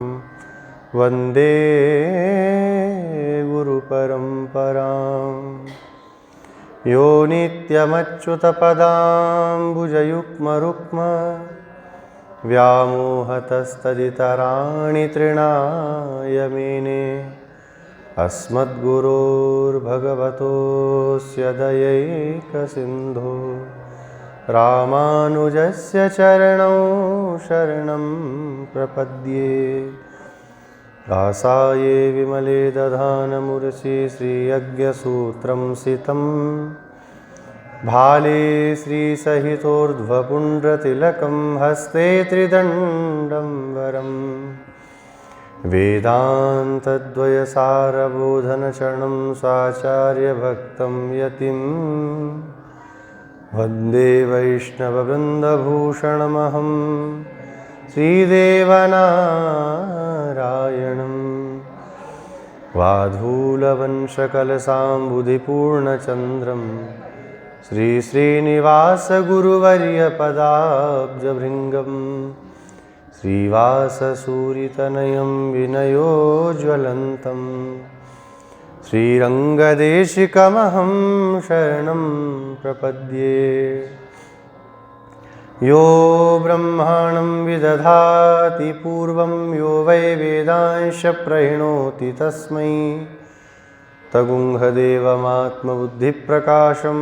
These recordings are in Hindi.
वन्दे गुरुपरम्परां यो नित्यमच्युतपदाम्बुजयुग्मरुक्म व्यामोहतस्तदितराणि तृणाय मेने अस्मद्गुरोर्भगवतोऽस्य दयैकसिन्धो रामानुजस्य चरणौ शरणं प्रपद्ये। आसाये विमले दधानमुरसि श्रीयज्ञसूत्रं सितं भाले श्रीसहितोर्ध्वपुण्ड्रतिलकं हस्ते त्रिदण्डं वरम् वेदान्तद्वयसारबोधनचरणं स्वाचार्यभक्तं यतिं वन्दे वैष्णववृन्दभूषणमहं श्रीदेवनारायणं वाधूलवंशकलसाम्बुधिपूर्णचन्द्रं श्रीश्रीनिवासगुरुवर्यपदाब्जभृङ्गं श्रीवाससूरितनयं विनयोज्वलन्तं श्रीरङ्गदेशिकमहं शरणं प्रपद्ये। यो ब्रह्माणं विदधाति पूर्वं यो वै वेदांश प्रणोति तस्मै तगुंहदेवमात्मबुद्धिप्रकाशं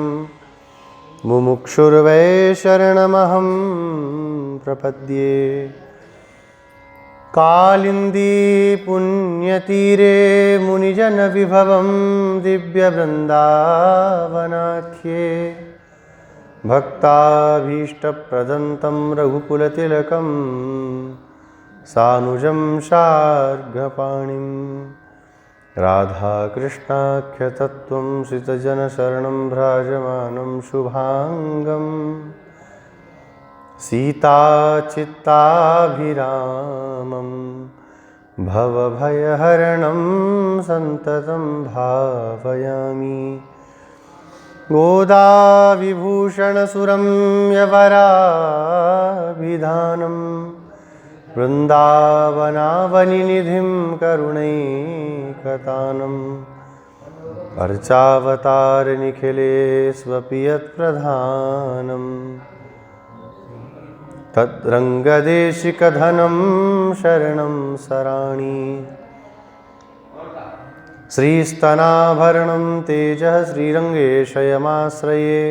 मुमुक्षुर्वै शरणमहं प्रपद्ये। कालिन्दी पुण्यतीरे मुनिजनविभवं दिव्यवृन्दावनाख्ये भक्ताभीष्टप्रदन्तं रघुकुलतिलकं सानुजं शार्ङ्गपाणिं राधाकृष्णाख्यतत्त्वं श्रितजनशरणं भ्राजमानं शुभाङ्गं सीताचित्ताभिरामं भवभयहरणं सन्ततं भावयामि। गोदाविभूषणसुरम्यवराभिधानं वृन्दावनावनिनिधिं करुणैकतानम् अर्चावतारनिखिलेष्वपि यत्प्रधानं तद्रङ्गदेशिकधनं शरणं सराणि। श्रीस्तनाभरणं तेजः श्रीरङ्गेशयमाश्रये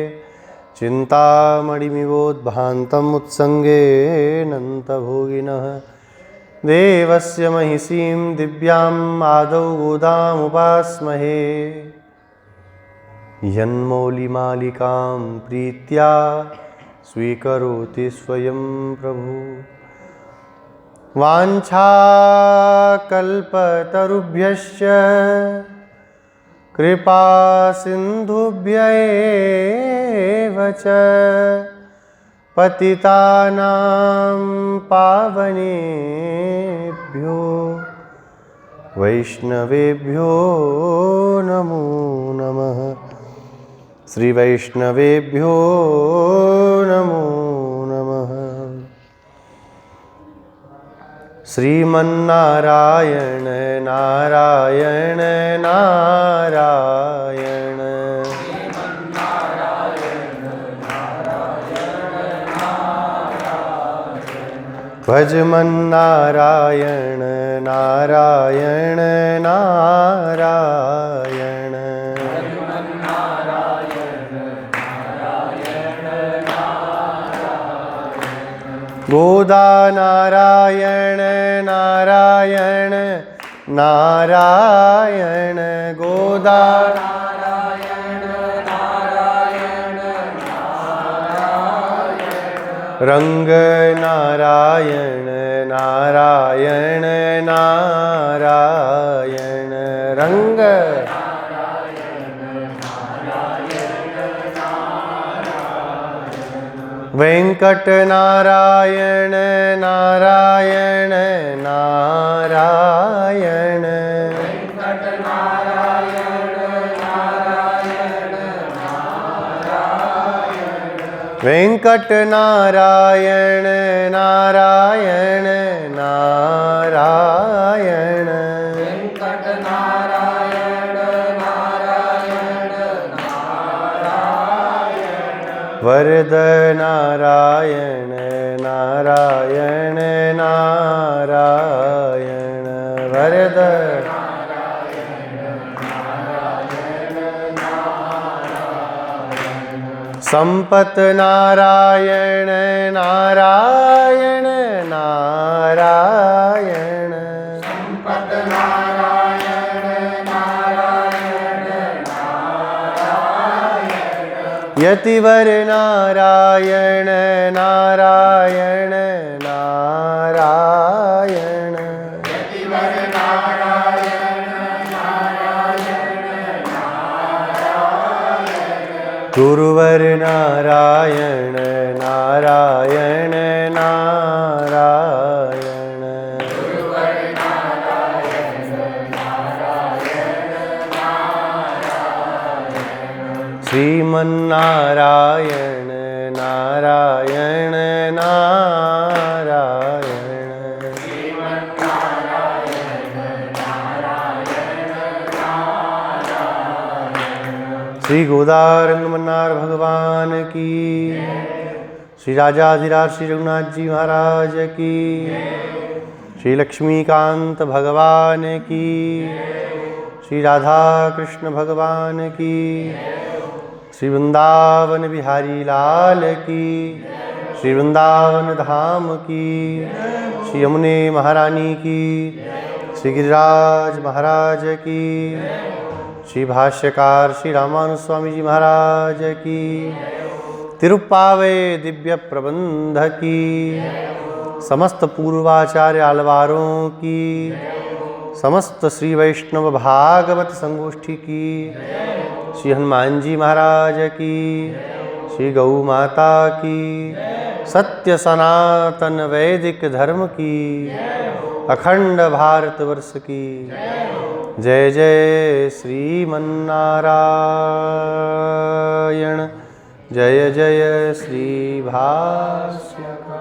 चिन्तामणिमिवोद्भान्तम् उत्सङ्गेऽनन्तभोगिनः देवस्य महिषीं दिव्याम् आदौ गोदामुपास्महे। यन्मौलिमालिकां प्रीत्या स्वीकरोति स्वयं प्रभु वाञ्छाकल्पतरुभ्यश्च कृपासिन्धुभ्य एव च पतितानां पावनेभ्यो वैष्णवेभ्यो नमो नमः। श्रीवैष्णवेभ्यो नमो नमः। श्रीमन्नारायण नारायण नारायण भजमन्नारायण नारायण नारायण गोदा नारायण नारायण नारायण गोदा नारायण नारायण नारायण रंग नारायण नारायण नारायण रंग वेंकट नारायण नारायण नारायण वेंकट नारायण नारायण नारायण वेंकट नारायण नारायण नारायण वरद नारायण नारायण नारायण वरद संपत नारायण नारायण नारायण संपत नारायण नारायण नारायण यतिवर नारायण नारायण नारायण यतिवर नारायण नारायण नारायण गुरुवर नारायण नारायण नारायण गुरुवर नारायण नारायण नारायण श्रीमन्नारायण नारायण नारायण श्रीमन्नारायण नारायण नारायण श्री गोदारंग मन्नार भगवान की, श्री राजाधिराज श्री रघुनाथ जी महाराज की, श्री लक्ष्मीकांत भगवान की, श्री राधा कृष्ण भगवान की, श्री वृंदावन बिहारी लाल की, श्री वृंदावन धाम की, श्री यमुने महारानी की, श्री गिरिराज महाराज की, श्री भाष्यकार श्री रामानुज स्वामी जी महाराज की, तिरुप्पावे दिव्य प्रबंध की, समस्त पूर्वाचार्य आलवारों की, समस्त श्री वैष्णव भागवत संगोष्ठी की, श्री हनुमान जी महाराज की, श्री गौ माता की, सत्य सनातन वैदिक धर्म की, अखंड भारतवर्ष की, जय जय श्रीमन्नारायण, जय जय श्री भाष्यकार।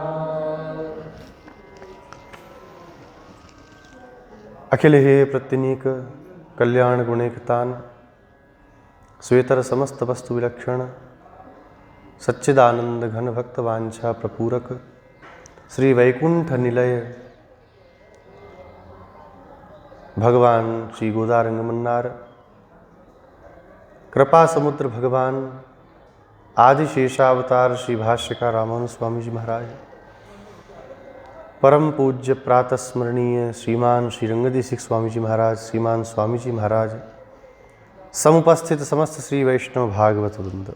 अखिल हे प्रत्यनीक कल्याण गुणैकतान, श्वेतर समस्त वस्तु विलक्षण, सच्चिदानंद घन भक्त वांछा प्रपूरक, श्री वैकुंठ निलय भगवान श्री गोदारंग मन्नार, कृपा समुद्र भगवान आदिशेषावतार श्री भाष्यकार रामानुज स्वामी जी महाराज, परम पूज्य प्रातः स्मरणीय श्रीमान श्री रंगदेशिक स्वामी जी महाराज, श्रीमान स्वामी जी महाराज, समुपस्थित समस्त श्री वैष्णव भागवत वृंद,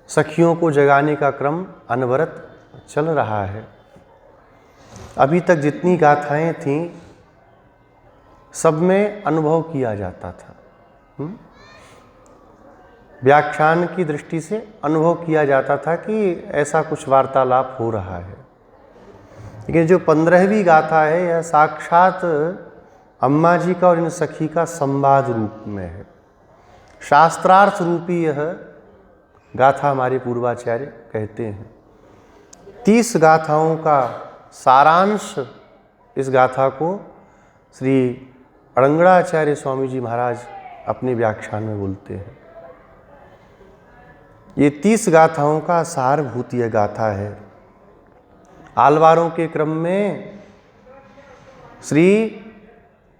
सखियों को जगाने का क्रम अनवरत चल रहा है। अभी तक जितनी गाथाएं थीं सब में अनुभव किया जाता था, व्याख्यान की दृष्टि से अनुभव किया जाता था कि ऐसा कुछ वार्तालाप हो रहा है। लेकिन जो 15वीं गाथा है यह साक्षात अम्मा जी का और इन सखी का संवाद रूप में है, शास्त्रार्थ रूपी यह गाथा हमारे पूर्वाचार्य कहते हैं। 30 गाथाओं का सारांश इस गाथा को श्री अड़ंगड़ाचार्य स्वामी जी महाराज अपने व्याख्यान में बोलते हैं। ये 30 गाथाओं का सारभूत यह गाथा है। आलवारों के क्रम में श्री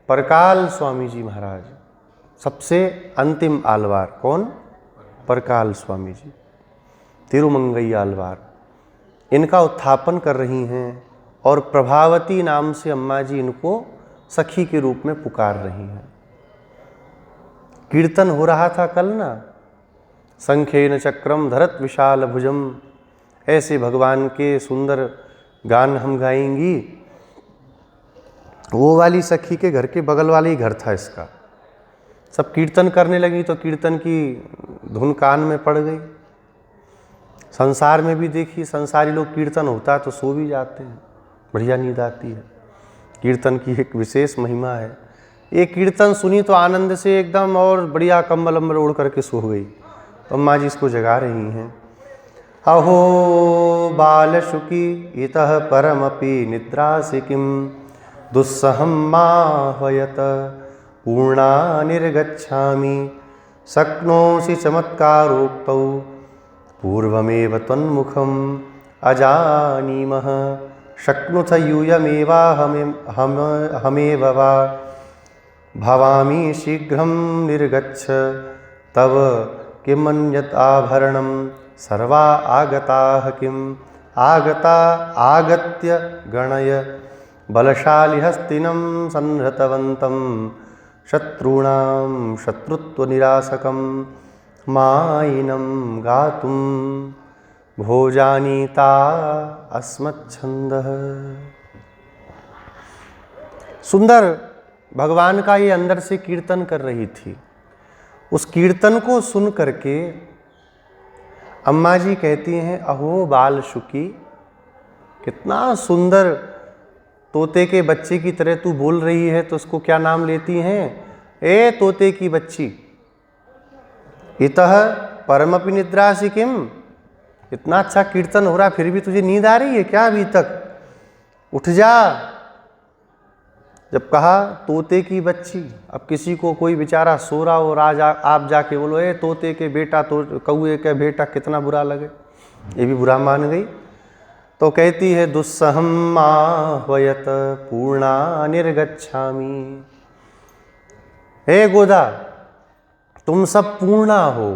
परकाल स्वामी जी महाराज सबसे अंतिम आलवार, कौन? परकाल स्वामी जी, तिरुमंगई आलवार, इनका उत्थापन कर रही हैं और प्रभावती नाम से अम्मा जी इनको सखी के रूप में पुकार रही हैं। कीर्तन हो रहा था कल ना, संख्येन चक्रम धरत विशाल भुजम, ऐसे भगवान के सुंदर गान हम गाएंगी। वो वाली सखी के घर के बगल वाले ही घर था इसका। सब कीर्तन करने लगी तो कीर्तन की धुन कान में पड़ गई। संसार में भी देखिए, संसारी लोग कीर्तन होता है तो सो भी जाते हैं, बढ़िया नींद आती है। कीर्तन की एक विशेष महिमा है। ये कीर्तन सुनी तो आनंद से एकदम और बढ़िया कंबल अम्बल ओढ़ करके सो गई। तो अम्मा जी इसको जगा रही हैं। अहो बालशुकी इतः परमपि निद्रासि किं दुस्सहं माह्वयत पूर्णा निर्गच्छामि शक्नोषि चमत्कारोक्तौ पूर्वमेव त्वन्मुखम् अजानीमः शक्नुथ यूयमेवाहमेव वा भवामि शीघ्रं निर्गच्छ तव किमन्यत् आभरणं सर्वा आगताः किम् आगता आगत्य गणय बलशालिहस्तिनं संहृतवन्तं शत्रूणां शत्रुत्वनिरासकं मायिनं गातुं भोजानीता अस्मच्छन्दः। सुंदर भगवान का ये अंदर से कीर्तन कर रही थी। उस कीर्तन को सुन करके अम्मा जी कहती हैं, अहो बाल शुकी, कितना सुंदर तोते के बच्चे की तरह तू बोल रही है। तो उसको क्या नाम लेती हैं? ए तोते की बच्ची, इतः परमपि निद्रासि किम। इतना अच्छा कीर्तन हो रहा, फिर भी तुझे नींद आ रही है क्या अभी तक? उठ जा। जब कहा तोते की बच्ची, अब किसी को कोई बेचारा सो रहा हो और आज आप जाके बोलो ए तोते के बेटा, तो कौए के बेटा, कितना बुरा लगे। ये भी बुरा मान गई। तो कहती है दुस्सहम आह्वयत पूर्णा निर्गच्छामि। हे गोदा, तुम सब पूर्णा हो,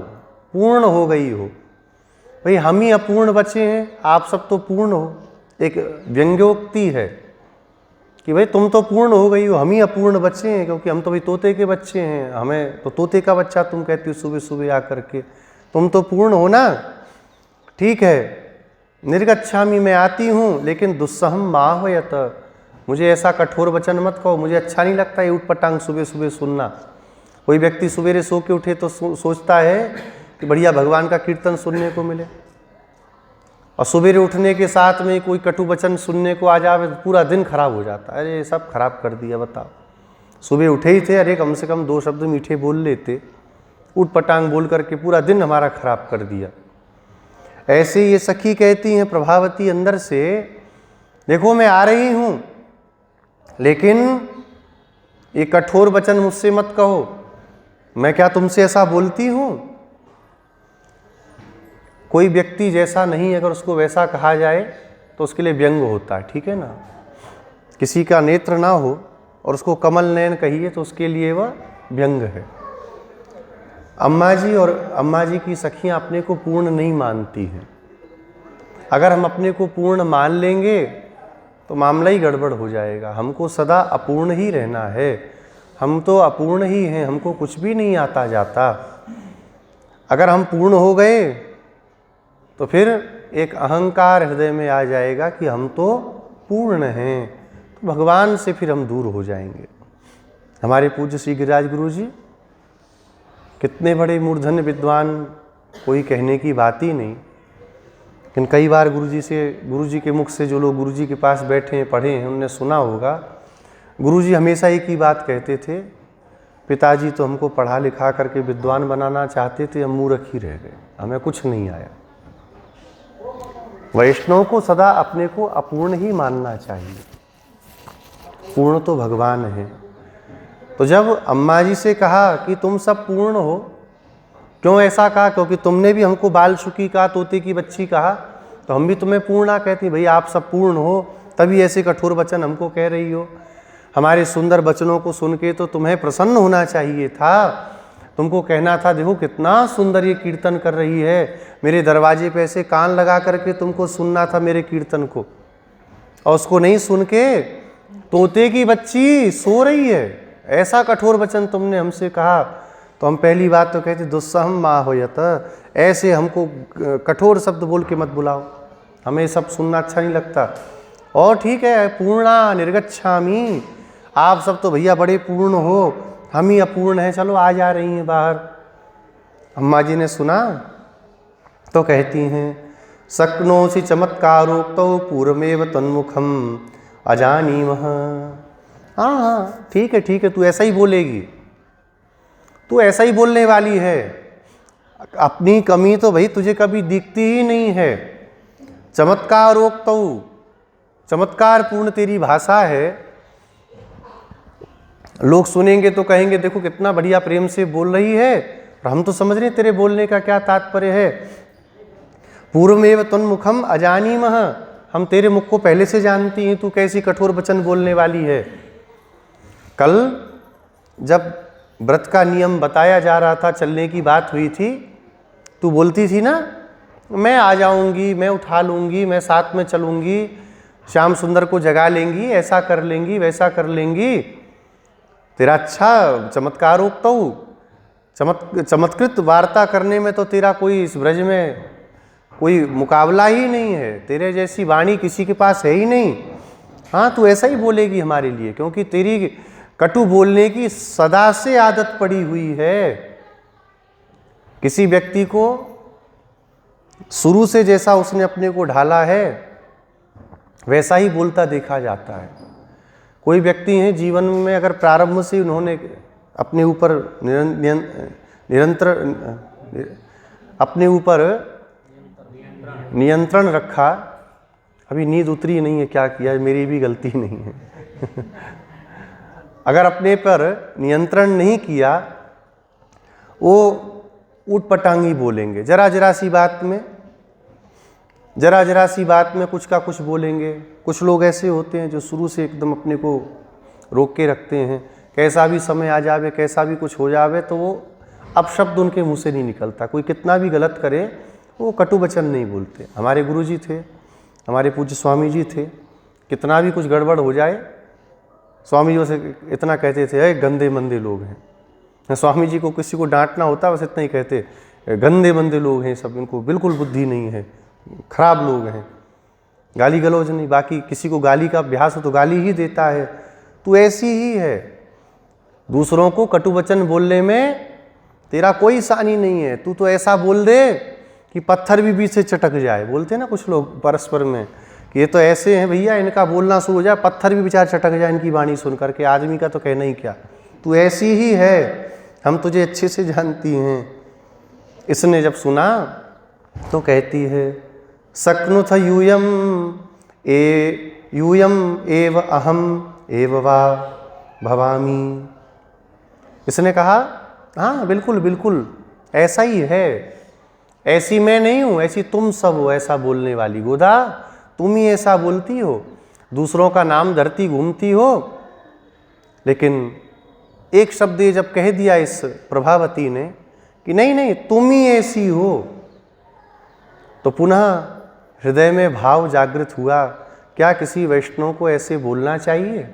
पूर्ण हो गई हो। भाई हम ही अपूर्ण बचे हैं, आप सब तो पूर्ण हो। एक व्यंग्योक्ति है कि भाई तुम तो पूर्ण हो गई हो, हम ही अपूर्ण बच्चे हैं, क्योंकि हम तो भाई तोते के बच्चे हैं। हमें तो तोते का बच्चा तुम कहती हो सुबह सुबह आकर के, तुम तो पूर्ण हो ना। ठीक है, निर्गच्छामि मैं आती हूँ, लेकिन दुस्सहम आह्वयत, मुझे ऐसा कठोर वचन मत कहो, मुझे अच्छा नहीं लगता ये उठपटांग सुबह सुबह सुनना। कोई व्यक्ति सवेरे सो के उठे तो सोचता है कि बढ़िया भगवान का कीर्तन सुनने को मिले, और सवेरे उठने के साथ में कोई कटु वचन सुनने को आ जाए तो पूरा दिन खराब हो जाता है। अरे सब खराब कर दिया, बताओ। सुबह उठे ही थे, अरे कम से कम 2 शब्द मीठे बोल लेते, उठपटांग बोल करके पूरा दिन हमारा खराब कर दिया। ऐसे ये सखी कहती हैं प्रभावती अंदर से, देखो मैं आ रही हूँ, लेकिन ये कठोर वचन मुझसे मत कहो। मैं क्या तुमसे ऐसा बोलती हूँ? कोई व्यक्ति जैसा नहीं, अगर उसको वैसा कहा जाए तो उसके लिए व्यंग होता है, ठीक है ना। किसी का नेत्र ना हो और उसको कमल नयन कहिए तो उसके लिए वह व्यंग है। अम्मा जी और अम्मा जी की सखियां अपने को पूर्ण नहीं मानती हैं। अगर हम अपने को पूर्ण मान लेंगे तो मामला ही गड़बड़ हो जाएगा। हमको सदा अपूर्ण ही रहना है। हम तो अपूर्ण ही हैं, हमको कुछ भी नहीं आता जाता। अगर हम पूर्ण हो गए तो फिर एक अहंकार हृदय में आ जाएगा कि हम तो पूर्ण हैं, तो भगवान से फिर हम दूर हो जाएंगे। हमारे पूज्य श्री गिरिराज गुरु जी कितने बड़े मूर्धन्य विद्वान, कोई कहने की बात ही नहीं। लेकिन कई बार गुरु जी के मुख से जो लोग गुरु जी के पास बैठे हैं, पढ़े हैं, उनने सुना होगा, गुरु जी हमेशा एक ही बात कहते थे, पिताजी तो हमको पढ़ा लिखा करके विद्वान बनाना चाहते थे, हम मूर्ख ही रह गए, हमें कुछ नहीं आया। वैष्णव को सदा अपने को अपूर्ण ही मानना चाहिए, पूर्ण तो भगवान है। तो जब अम्मा जी से कहा कि तुम सब पूर्ण हो, क्यों ऐसा कहा? क्योंकि तुमने भी हमको बाल शुकी कहा, तोते की बच्ची कहा, तो हम भी तुम्हें पूर्णा कहती। भाई आप सब पूर्ण हो, तभी ऐसे कठोर वचन हमको कह रही हो। हमारे सुंदर वचनों को सुन के तो तुम्हें प्रसन्न होना चाहिए था। तुमको कहना था देखो कितना सुंदर ये कीर्तन कर रही है, मेरे दरवाजे पे ऐसे कान लगा करके तुमको सुनना था मेरे कीर्तन को, और उसको नहीं सुन के तोते की बच्ची सो रही है, ऐसा कठोर वचन तुमने हमसे कहा। तो हम पहली बात तो कहते दुस्सहम आह्वयत, ऐसे हमको कठोर शब्द बोल के मत बुलाओ, हमें सब सुनना अच्छा नहीं लगता। और ठीक है, पूर्णा निर्गच्छामि, आप सब तो भैया बड़े पूर्ण हो, हम ही अपूर्ण हैं, चलो आ जा रही हैं बाहर। अम्मा जी ने सुना तो कहती हैं शक्नोषि चमत्कारोक्तौ पूर्वमेव तन्मुखम अजानीमः। हाँ ठीक है, तू ऐसा ही बोलेगी, तू ऐसा ही बोलने वाली है। अपनी कमी तो भाई तुझे कभी दिखती ही नहीं है। चमत्कारोक्तौ, चमत्कार पूर्ण तेरी भाषा है। लोग सुनेंगे तो कहेंगे देखो कितना बढ़िया प्रेम से बोल रही है, और हम तो समझ रहे हैं तेरे बोलने का क्या तात्पर्य है। पूर्वमेव तन्मुखम अजानीमः, हम तेरे मुख को पहले से जानती हैं, तू कैसी कठोर वचन बोलने वाली है। कल जब व्रत का नियम बताया जा रहा था, चलने की बात हुई थी, तू बोलती थी ना, मैं आ जाऊंगी, मैं उठा लूंगी, मैं साथ में चलूंगी, श्याम सुंदर को जगा लेंगी, ऐसा कर लेंगी, वैसा कर लेंगी। तेरा अच्छा चमत्कारोक्तौ, चमत्कृत वार्ता करने में तो तेरा कोई इस ब्रज में कोई मुकाबला ही नहीं है, तेरे जैसी वाणी किसी के पास है ही नहीं। हाँ, तू ऐसा ही बोलेगी हमारे लिए, क्योंकि तेरी कटु बोलने की सदा से आदत पड़ी हुई है। किसी व्यक्ति को शुरू से जैसा उसने अपने को ढाला है वैसा ही बोलता देखा जाता है। कोई व्यक्ति हैं जीवन में, अगर प्रारंभ से उन्होंने अपने ऊपर अपने ऊपर नियंत्रण रखा, अभी नींद उतरी नहीं है, क्या किया, मेरी भी गलती नहीं है अगर अपने पर नियंत्रण नहीं किया, वो ऊटपटांगी बोलेंगे, जरा सी बात में कुछ का कुछ बोलेंगे। कुछ लोग ऐसे होते हैं जो शुरू से एकदम अपने को रोक के रखते हैं, कैसा भी समय आ जावे, कैसा भी कुछ हो जावे, तो वो अपशब्द उनके मुंह से नहीं निकलता। कोई कितना भी गलत करे वो कटु वचन नहीं बोलते। हमारे गुरुजी थे, हमारे पूज्य स्वामी जी थे, कितना भी कुछ गड़बड़ हो जाए, स्वामी जी से इतना कहते थे, अरे गंदे मंदे लोग हैं। स्वामी जी को किसी को डांटना होता बस इतना ही कहते, गंदे मंदे लोग हैं सब, इनको बिल्कुल बुद्धि नहीं है, खराब लोग हैं। गाली गलौज नहीं, बाकी किसी को गाली का अभ्यास हो तो गाली ही देता है। तू ऐसी ही है, दूसरों को कटु वचन बोलने में तेरा कोई सानी नहीं है। तू तो ऐसा बोल दे कि पत्थर भी बीच से चटक जाए। बोलते हैं ना कुछ लोग परस्पर में कि ये तो ऐसे हैं भैया, इनका बोलना शुरू हो जाए पत्थर भी बेचारा चटक जाए इनकी वाणी सुन करके, आदमी का तो कहना ही क्या। तू ऐसी ही है, हम तुझे अच्छे से जानती हैं। इसने जब सुना तो कहती है, शक्नुथ यूयम एव अहम एव वा भवामी। इसने कहा, हाँ बिल्कुल बिल्कुल ऐसा ही है, ऐसी मैं नहीं हूँ, ऐसी तुम सब हो ऐसा बोलने वाली। गोदा तुम ही ऐसा बोलती हो, दूसरों का नाम धरती घूमती हो। लेकिन एक शब्द ये जब कह दिया इस प्रभावती ने कि नहीं नहीं तुम ही ऐसी हो, तो पुनः हृदय में भाव जागृत हुआ, क्या किसी वैष्णव को ऐसे बोलना चाहिए?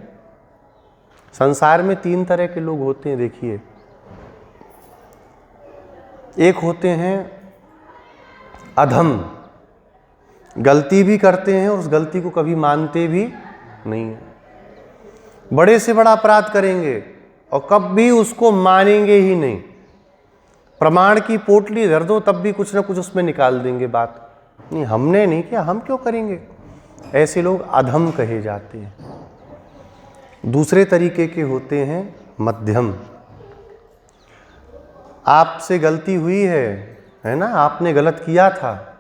संसार में 3 तरह के लोग होते हैं, देखिए। एक होते हैं अधम, गलती भी करते हैं और उस गलती को कभी मानते भी नहीं है, बड़े से बड़ा अपराध करेंगे और कभी उसको मानेंगे ही नहीं। प्रमाण की पोटली धर दो तब भी कुछ ना कुछ उसमें निकाल देंगे बात, नहीं हमने नहीं किया, हम क्यों करेंगे। ऐसे लोग अधम कहे जाते हैं। दूसरे तरीके के होते हैं मध्यम। आपसे गलती हुई है ना, आपने गलत किया था,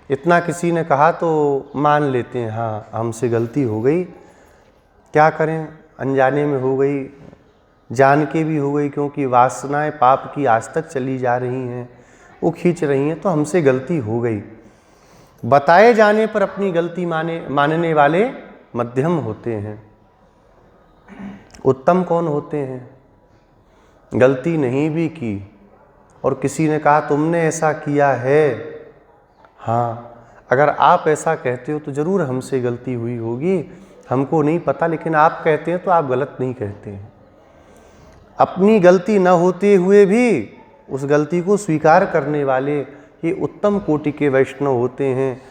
इतना किसी ने कहा तो मान लेते हैं, हाँ हमसे गलती हो गई, क्या करें, अनजाने में हो गई, जान के भी हो गई, क्योंकि वासनाएं पाप की आज तक चली जा रही हैं, वो खींच रही हैं, तो हमसे गलती हो गई। बताए जाने पर अपनी गलती मानने वाले मध्यम होते हैं। उत्तम कौन होते हैं? गलती नहीं भी की और किसी ने कहा तुमने ऐसा किया है, हाँ अगर आप ऐसा कहते हो तो ज़रूर हमसे गलती हुई होगी, हमको नहीं पता, लेकिन आप कहते हैं तो आप गलत नहीं कहते हैं। अपनी गलती न होते हुए भी उस गलती को स्वीकार करने वाले ये उत्तम कोटि के वैष्णव होते हैं।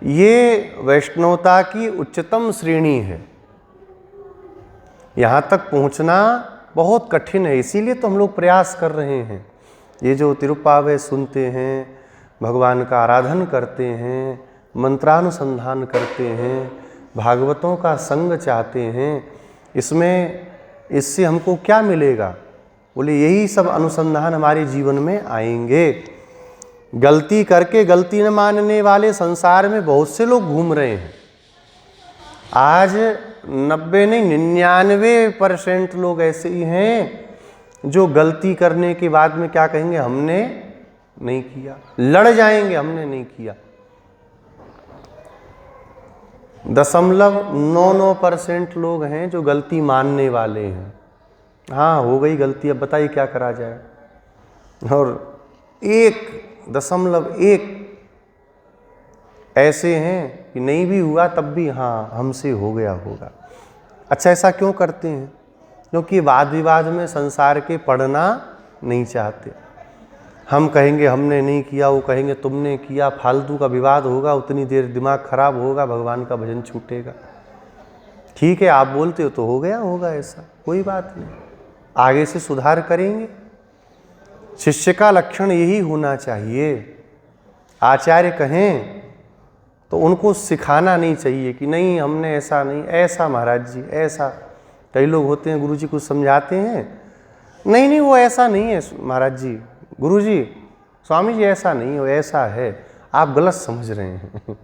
ये वैष्णवता की उच्चतम श्रेणी है। यहाँ तक पहुँचना बहुत कठिन है, इसीलिए तो हम लोग प्रयास कर रहे हैं। ये जो तिरुप्पावै सुनते हैं, भगवान का आराधन करते हैं, मंत्रानुसंधान करते हैं, भागवतों का संग चाहते हैं, इससे हमको क्या मिलेगा? बोले यही सब अनुसंधान हमारे जीवन में आएंगे। गलती करके गलती न मानने वाले संसार में बहुत से लोग घूम रहे हैं। आज 90 नहीं 99% लोग ऐसे ही हैं जो गलती करने के बाद में क्या कहेंगे, हमने नहीं किया, लड़ जाएंगे हमने नहीं किया। 0.99% लोग हैं जो गलती मानने वाले हैं। हाँ हो गई गलती, अब बताइए क्या करा जाए। और 1.1 ऐसे हैं कि नहीं भी हुआ तब भी हाँ हमसे हो गया होगा। अच्छा ऐसा क्यों करते हैं? क्योंकि वाद विवाद में संसार के पढ़ना नहीं चाहते। हम कहेंगे हमने नहीं किया, वो कहेंगे तुमने किया, फालतू का विवाद होगा, उतनी देर दिमाग खराब होगा, भगवान का भजन छूटेगा। ठीक है आप बोलते हो तो हो गया होगा, ऐसा कोई बात नहीं, आगे से सुधार करेंगे। शिष्य का लक्षण यही होना चाहिए। आचार्य कहें तो उनको सिखाना नहीं चाहिए कि नहीं हमने ऐसा नहीं, ऐसा महाराज जी ऐसा। कई लोग होते हैं गुरुजी कुछ समझाते हैं, नहीं नहीं वो ऐसा नहीं है महाराज जी, गुरुजी स्वामी जी ऐसा नहीं हो, ऐसा है, आप गलत समझ रहे हैं।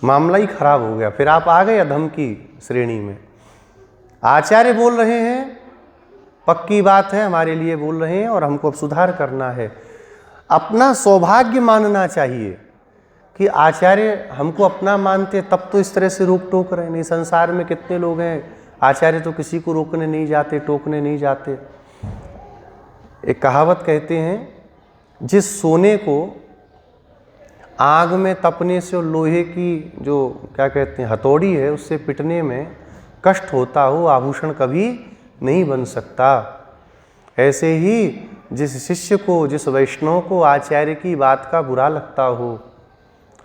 मामला ही खराब हो गया, फिर आप आ गए अधम की श्रेणी में। आचार्य बोल रहे हैं, पक्की बात है हमारे लिए बोल रहे हैं और हमको अब सुधार करना है। अपना सौभाग्य मानना चाहिए कि आचार्य हमको अपना मानते तब तो इस तरह से रोक टोक रहे। नहीं संसार में कितने लोग हैं, आचार्य तो किसी को रोकने नहीं जाते, टोकने नहीं जाते। एक कहावत कहते हैं, जिस सोने को आग में तपने से और लोहे की जो क्या कहते हैं हथौड़ी है उससे पिटने में कष्ट होता हो, आभूषण कभी नहीं बन सकता। ऐसे ही जिस शिष्य को, जिस वैष्णव को आचार्य की बात का बुरा लगता हो,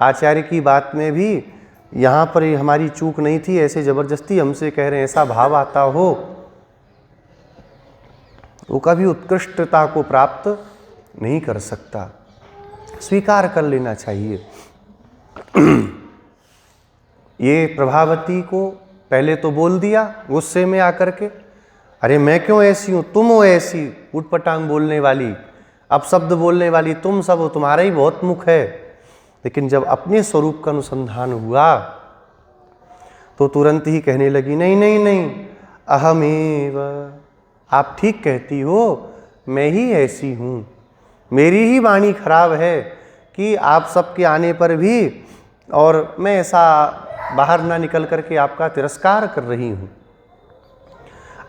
आचार्य की बात में भी यहाँ पर हमारी चूक नहीं थी, ऐसे ज़बरदस्ती हमसे कह रहे हैं, ऐसा भाव आता हो, वो कभी उत्कृष्टता को प्राप्त नहीं कर सकता। स्वीकार कर लेना चाहिए। ये प्रभावती को पहले तो बोल दिया गुस्से में आकर के, अरे मैं क्यों ऐसी हूँ, तुम हो ऐसी उटपटांग बोलने वाली, अपशब्द बोलने वाली, तुम सब हो, तुम्हारा ही बहुत मुख है। लेकिन जब अपने स्वरूप का अनुसंधान हुआ तो तुरंत ही कहने लगी, नहीं नहीं नहीं अहमेव, आप ठीक कहती हो, मैं ही ऐसी हूँ, मेरी ही वाणी खराब है कि आप सबके आने पर भी और मैं ऐसा बाहर ना निकल करके आपका तिरस्कार कर रही हूँ,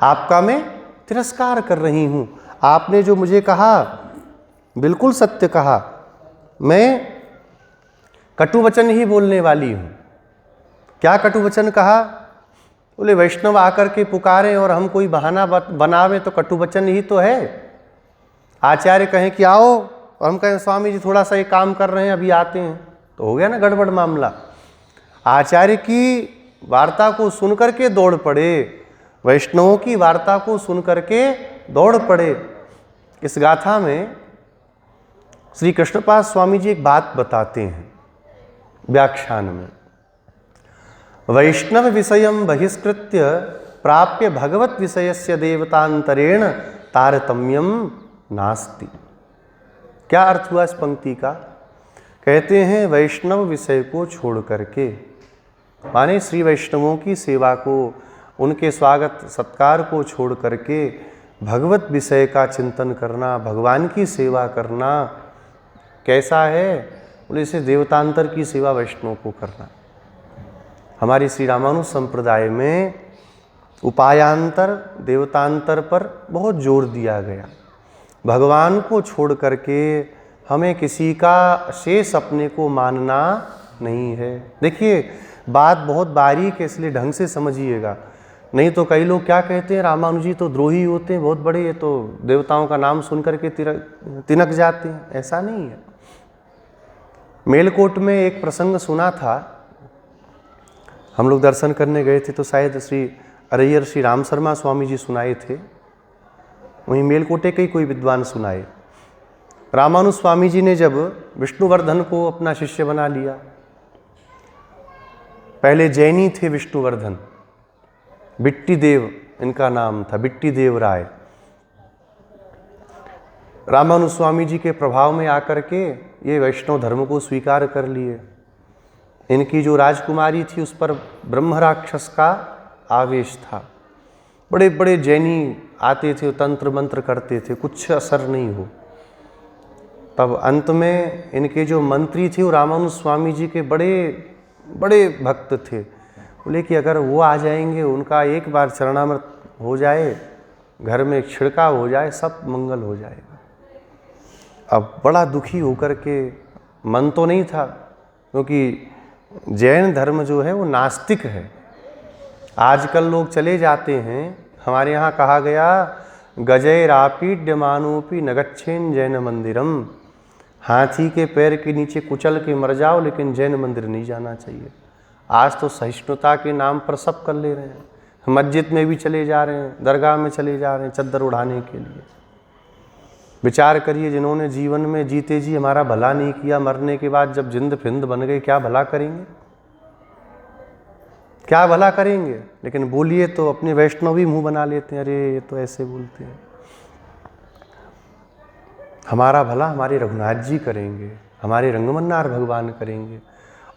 आपका मैं तिरस्कार कर रही हूँ। आपने जो मुझे कहा बिल्कुल सत्य कहा, मैं कटु वचन ही बोलने वाली हूँ। क्या कटु वचन कहा? बोले वैष्णव आकर के पुकारे और हम कोई बहाना बनावे तो कटु वचन ही तो है। आचार्य कहें कि आओ और हम कहें स्वामी जी थोड़ा सा ये काम कर रहे हैं अभी आते हैं, तो हो गया ना गड़बड़ मामला। आचार्य की वार्ता को सुन करके दौड़ पड़े, वैष्णवों की वार्ता को सुन करके दौड़ पड़े। इस गाथा में श्री कृष्णपाद स्वामी जी एक बात बताते हैं व्याख्यान में, वैष्णव विषयम बहिष्कृत्य प्राप्य भगवत विषयस्य देवतांतरेण तारतम्यम नास्ति। क्या अर्थ हुआ इस पंक्ति का? कहते हैं वैष्णव विषय को छोड़ करके, माने श्री वैष्णवों की सेवा को, उनके स्वागत सत्कार को छोड़ करके भगवत विषय का चिंतन करना, भगवान की सेवा करना कैसा है? बोले इसे देवतांतर की सेवा वैष्णव को करना। हमारी श्री रामानुज संप्रदाय में उपायांतर देवतांतर पर बहुत जोर दिया गया। भगवान को छोड़ करके हमें किसी का शेष अपने को मानना नहीं है। देखिए बात बहुत बारीक है, इसलिए ढंग से समझिएगा, नहीं तो कई लोग क्या कहते हैं, रामानुजी तो द्रोही होते हैं बहुत बड़े, ये तो देवताओं का नाम सुन करके तिनक जाते हैं। ऐसा नहीं है। मेलकोट में एक प्रसंग सुना था, हम लोग दर्शन करने गए थे तो शायद श्री अरैयर श्री राम शर्मा स्वामी जी सुनाए थे, वहीं मेलकोटे के ही कोई विद्वान सुनाए। रामानुज स्वामी जी ने जब विष्णुवर्धन को अपना शिष्य बना लिया, पहले जैनी थे विष्णुवर्धन, बिट्टी देव इनका नाम था, बिट्टी देव राय। रामानुज स्वामी जी के प्रभाव में आकर के ये वैष्णव धर्म को स्वीकार कर लिए। इनकी जो राजकुमारी थी उस पर ब्रह्म राक्षस का आवेश था, बड़े बड़े जैनी आते थे, तंत्र मंत्र करते थे, कुछ असर नहीं हो। तब अंत में इनके जो मंत्री थे वो रामानुज स्वामी जी के बड़े बड़े भक्त थे। बोले कि अगर वो आ जाएंगे, उनका एक बार चरणामृत हो जाए, घर में छिड़काव हो जाए, सब मंगल हो जाएगा। अब बड़ा दुखी होकर के, मन तो नहीं था, क्योंकि जैन धर्म जो है वो नास्तिक है। आजकल लोग चले जाते हैं, हमारे यहाँ कहा गया गजैरापीड्यमानोपि न गच्छेन जैन मंदिरम, हाथी के पैर के नीचे कुचल के मर जाओ लेकिन जैन मंदिर नहीं जाना चाहिए। आज तो सहिष्णुता के नाम पर सब कर ले रहे हैं, मस्जिद में भी चले जा रहे हैं, दरगाह में चले जा रहे हैं चद्दर उड़ाने के लिए। विचार करिए, जिन्होंने जीवन में जीते जी हमारा भला नहीं किया, मरने के बाद जब जिंद फिंद बन गए, क्या भला करेंगे, क्या भला करेंगे। लेकिन बोलिए तो अपने वैष्णव भी मुंह बना लेते हैं, अरे ये तो ऐसे बोलते हैं। हमारा भला हमारे रघुनाथ जी करेंगे, हमारे रंगमन्नार भगवान करेंगे,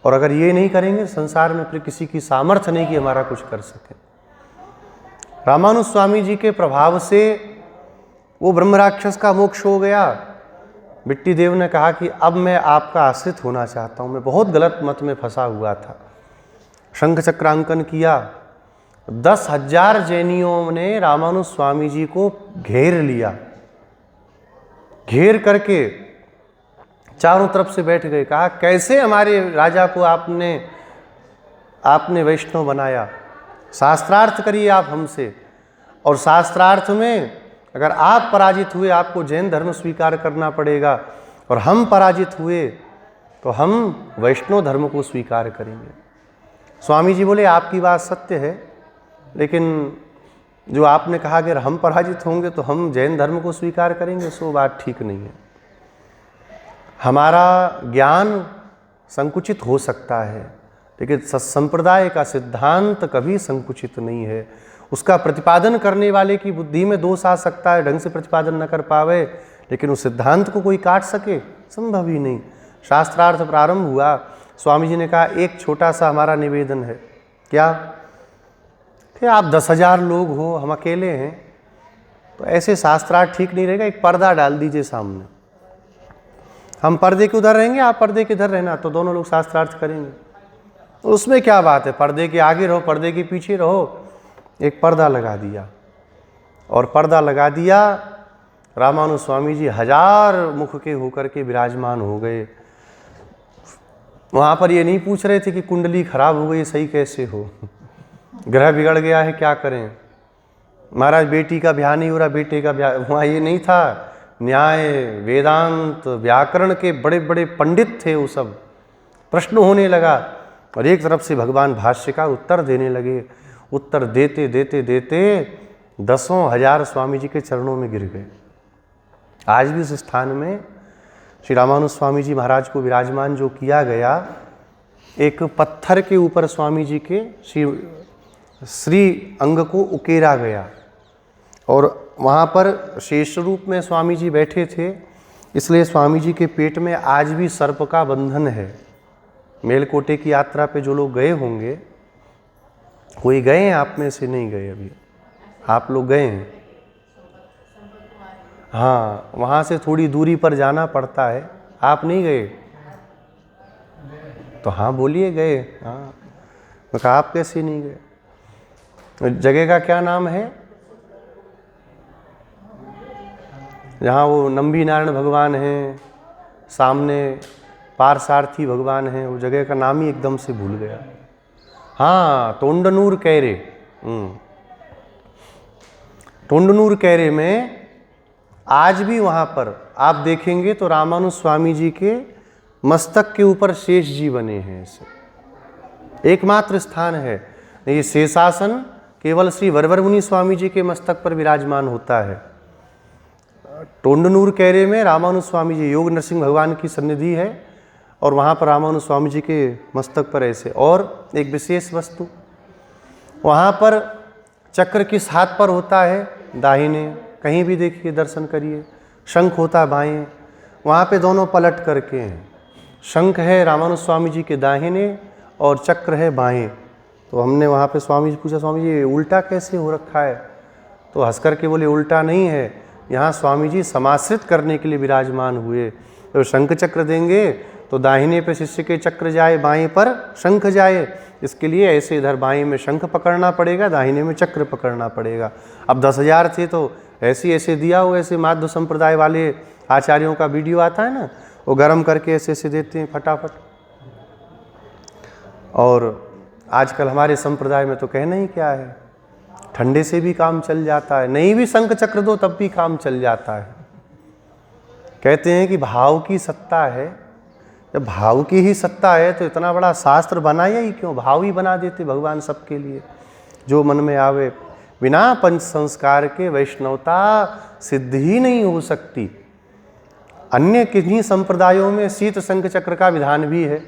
और अगर ये नहीं करेंगे संसार में फिर किसी की सामर्थ्य नहीं कि हमारा कुछ कर सके। रामानुज स्वामी जी के प्रभाव से वो ब्रह्म राक्षस का मोक्ष हो गया। बिट्टी देव ने कहा कि अब मैं आपका आश्रित होना चाहता हूँ, मैं बहुत गलत मत में फंसा हुआ था। शंख चक्रांकन किया, 10,000 जैनियों ने रामानुज स्वामी जी को घेर लिया, घेर करके चारों तरफ से बैठ गए। कहा कैसे हमारे राजा को आपने वैष्णव बनाया, शास्त्रार्थ करिए आप हमसे, और शास्त्रार्थ में अगर आप पराजित हुए आपको जैन धर्म स्वीकार करना पड़ेगा, और हम पराजित हुए तो हम वैष्णव धर्म को स्वीकार करेंगे। स्वामी जी बोले आपकी बात सत्य है, लेकिन जो आपने कहा अगर हम पराजित होंगे तो हम जैन धर्म को स्वीकार करेंगे, सो बात ठीक नहीं है। हमारा ज्ञान संकुचित हो सकता है, लेकिन सत्संप्रदाय का सिद्धांत कभी संकुचित नहीं है। उसका प्रतिपादन करने वाले की बुद्धि में दोष आ सकता है, ढंग से प्रतिपादन न कर पावे, लेकिन उस सिद्धांत को कोई काट सके, संभव ही नहीं। शास्त्रार्थ प्रारंभ हुआ, स्वामी जी ने कहा एक छोटा सा हमारा निवेदन है। क्या? कि आप 10,000 लोग हो, हम अकेले हैं, तो ऐसे शास्त्रार्थ ठीक नहीं रहेगा, एक पर्दा डाल दीजिए सामने, हम पर्दे के उधर रहेंगे, आप पर्दे के इधर रहना, तो दोनों लोग शास्त्रार्थ करेंगे। तो उसमें क्या बात है, पर्दे के आगे रहो, पर्दे के पीछे रहो। एक पर्दा लगा दिया, और पर्दा लगा दिया, रामानुज स्वामी जी 1000 मुख के होकर के विराजमान हो गए। वहाँ पर ये नहीं पूछ रहे थे कि कुंडली खराब हो गई, सही कैसे हो, ग्रह बिगड़ गया है, क्या करें, महाराज बेटी का ब्याह नहीं हो रहा, बेटे का ब्याह, वहाँ ये नहीं था। न्याय, वेदांत, व्याकरण के बड़े बड़े पंडित थे, वो सब प्रश्न होने लगा, और एक तरफ से भगवान भाष्यकार उत्तर देने लगे। उत्तर देते देते देते 10,000 स्वामी जी के चरणों में गिर गए। आज भी उस स्थान में श्री रामानुज स्वामी जी महाराज को विराजमान जो किया गया, एक पत्थर के ऊपर स्वामी जी के श्री अंग को उकेरा गया, और वहाँ पर शेष रूप में स्वामी जी बैठे थे, इसलिए स्वामी जी के पेट में आज भी सर्प का बंधन है। मेलकोटे की यात्रा पे जो लोग गए होंगे, कोई गए हैं आप में से? नहीं गए अभी, आप लोग गए हैं? हाँ, वहाँ से थोड़ी दूरी पर जाना पड़ता है, आप नहीं गए? तो हाँ बोलिए गए। हाँ, मैं कहा आप कैसे नहीं गए? जगह का क्या नाम है? जहाँ वो नंबी नारायण भगवान हैं, सामने पारसारथी भगवान हैं, वो जगह का नाम ही एकदम से भूल गया। हाँ, तोंडनूर कैरे। तोंडनूर कैरे में आज भी वहाँ पर आप देखेंगे तो रामानुज स्वामी जी के मस्तक के ऊपर शेष जी बने हैं। ऐसे एकमात्र स्थान है, ये शेषासन केवल श्री वरवर मुनि स्वामी जी के मस्तक पर विराजमान होता है। तोंडनूर कैरे में रामानुज स्वामी जी, योग नरसिंह भगवान की सन्निधि है, और वहाँ पर रामानुज स्वामी जी के मस्तक पर ऐसे। और एक विशेष वस्तु, वहाँ पर चक्र किस हाथ पर होता है? दाहिने, कहीं भी देखिए दर्शन करिए। शंख होता है बाएं, वहाँ पे दोनों पलट करके हैं। शंख है रामानुज स्वामी जी के दाहिने और चक्र है बाएं। तो हमने वहाँ पे स्वामी जी पूछा, स्वामी जी उल्टा कैसे हो रखा है? तो हंस कर के बोले उल्टा नहीं है, यहाँ स्वामी जी समाश्रित करने के लिए विराजमान हुए। तो शंख चक्र देंगे तो दाहिने पे शिष्य के चक्र जाए, बाएं पर शंख जाए, इसके लिए ऐसे इधर बाएं में शंख पकड़ना पड़ेगा, दाहिने में चक्र पकड़ना पड़ेगा। अब 10,000 थे तो ऐसे ऐसे दिया हो, ऐसे माध्व संप्रदाय वाले आचार्यों का वीडियो आता है ना, वो गर्म करके ऐसे ऐसे देते हैं फटाफट। और आजकल हमारे संप्रदाय में तो कहना ही क्या है, ठंडे से भी काम चल जाता है, नहीं भी शंख चक्र दो तब भी काम चल जाता है। कहते हैं कि भाव की सत्ता है, जब भाव की ही सत्ता है तो इतना बड़ा शास्त्र बनाया ही क्यों, भाव ही बना देते भगवान सबके लिए, जो मन में आवे। बिना पंच संस्कार के वैष्णवता सिद्ध ही नहीं हो सकती। अन्य किन्हीं संप्रदायों में शीत शंख चक्र का विधान भी है,